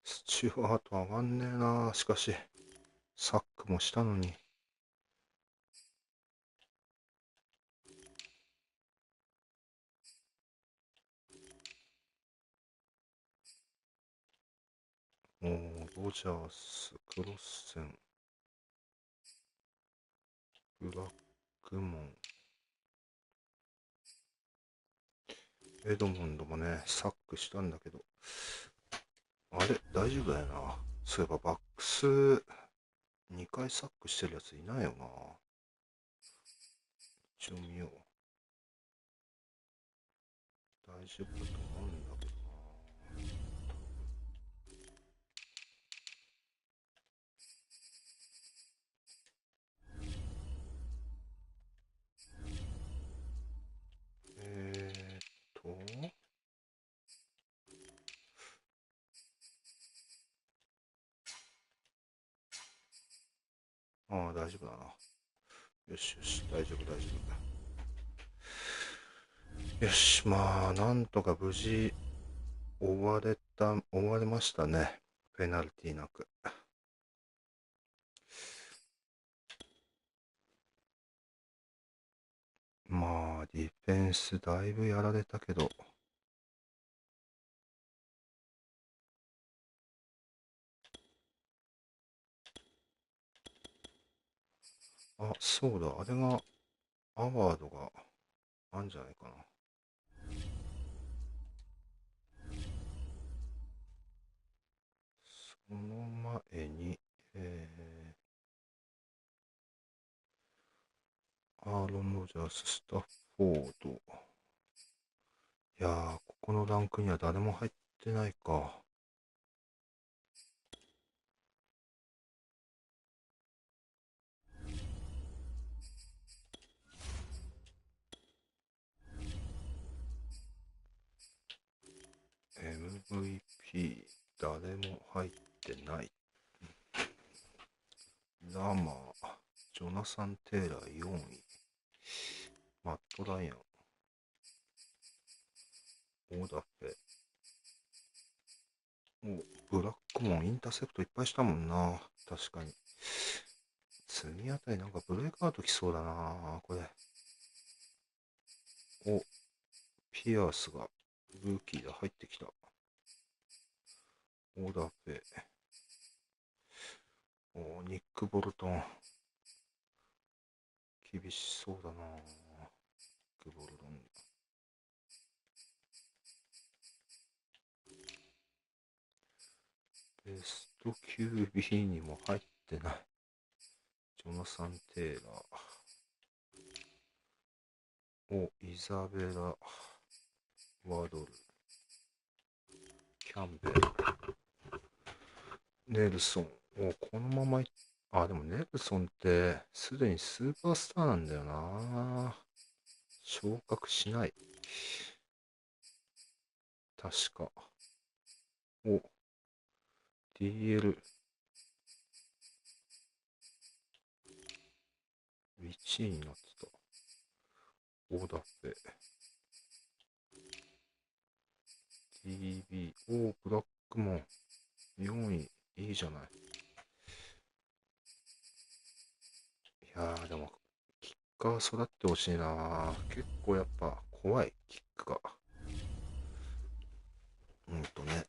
スチュワート上がんねえな。しかしサックもしたのに。おー、ロジャース、クロッセン、ブラックモン、エドモンドもね、サックしたんだけど、あれ大丈夫だよな。そういえばバックス2回サックしてるやついないよな。一応見よう。大丈夫だと思うんだけどな。多分ああ、大丈夫だな。よしよし、大丈夫大丈夫。よし、まあ、なんとか無事終われましたね。ペナルティーなく。まあ、ディフェンスだいぶやられたけど、あ、そうだ、あれが、アワードがあるんじゃないかな。その前に、アーロン・ロジャース、スタッフォード。いやー、ここのランクには誰も入ってないか。MVP、誰も入ってない。ラマー、ジョナサン・テイラー4位。マット・ライアン、オダフェ。ブラックモン、インターセプトいっぱいしたもんな。確かに。次あたりなんかブレイクアウト来そうだな、これ。ピアースがルーキーで入ってきた。オダフェ。ニック・ボルトン。厳しそうだな、ニック・ボルトン。ベスト QB にも入ってない。ジョナサン・テイラー。イザベラ・ワードル。キャンベル。ネルソン。このままでもネルソンってすでにスーパースターなんだよな。昇格しない。確か。DL。1位になってた。オダフェ。DB。ブラックモン。4位。いいじゃない。いやー、でも、キッカー育ってほしいな。結構やっぱ怖い、キックが。ね。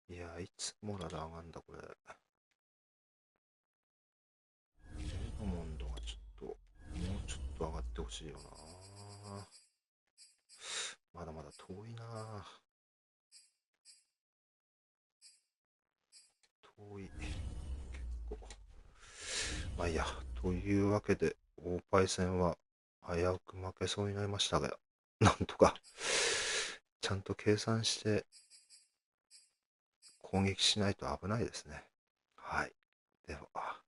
いやー、いつモラル上がんだ、これ。レドモンドがちょっと、もうちょっと上がってほしいよな。まだまだ遠いな。遠い。結構。まあいいや。というわけで、オーパイ戦は危うく負けそうになりましたが、なんとか、ちゃんと計算して攻撃しないと危ないですね。はい。では。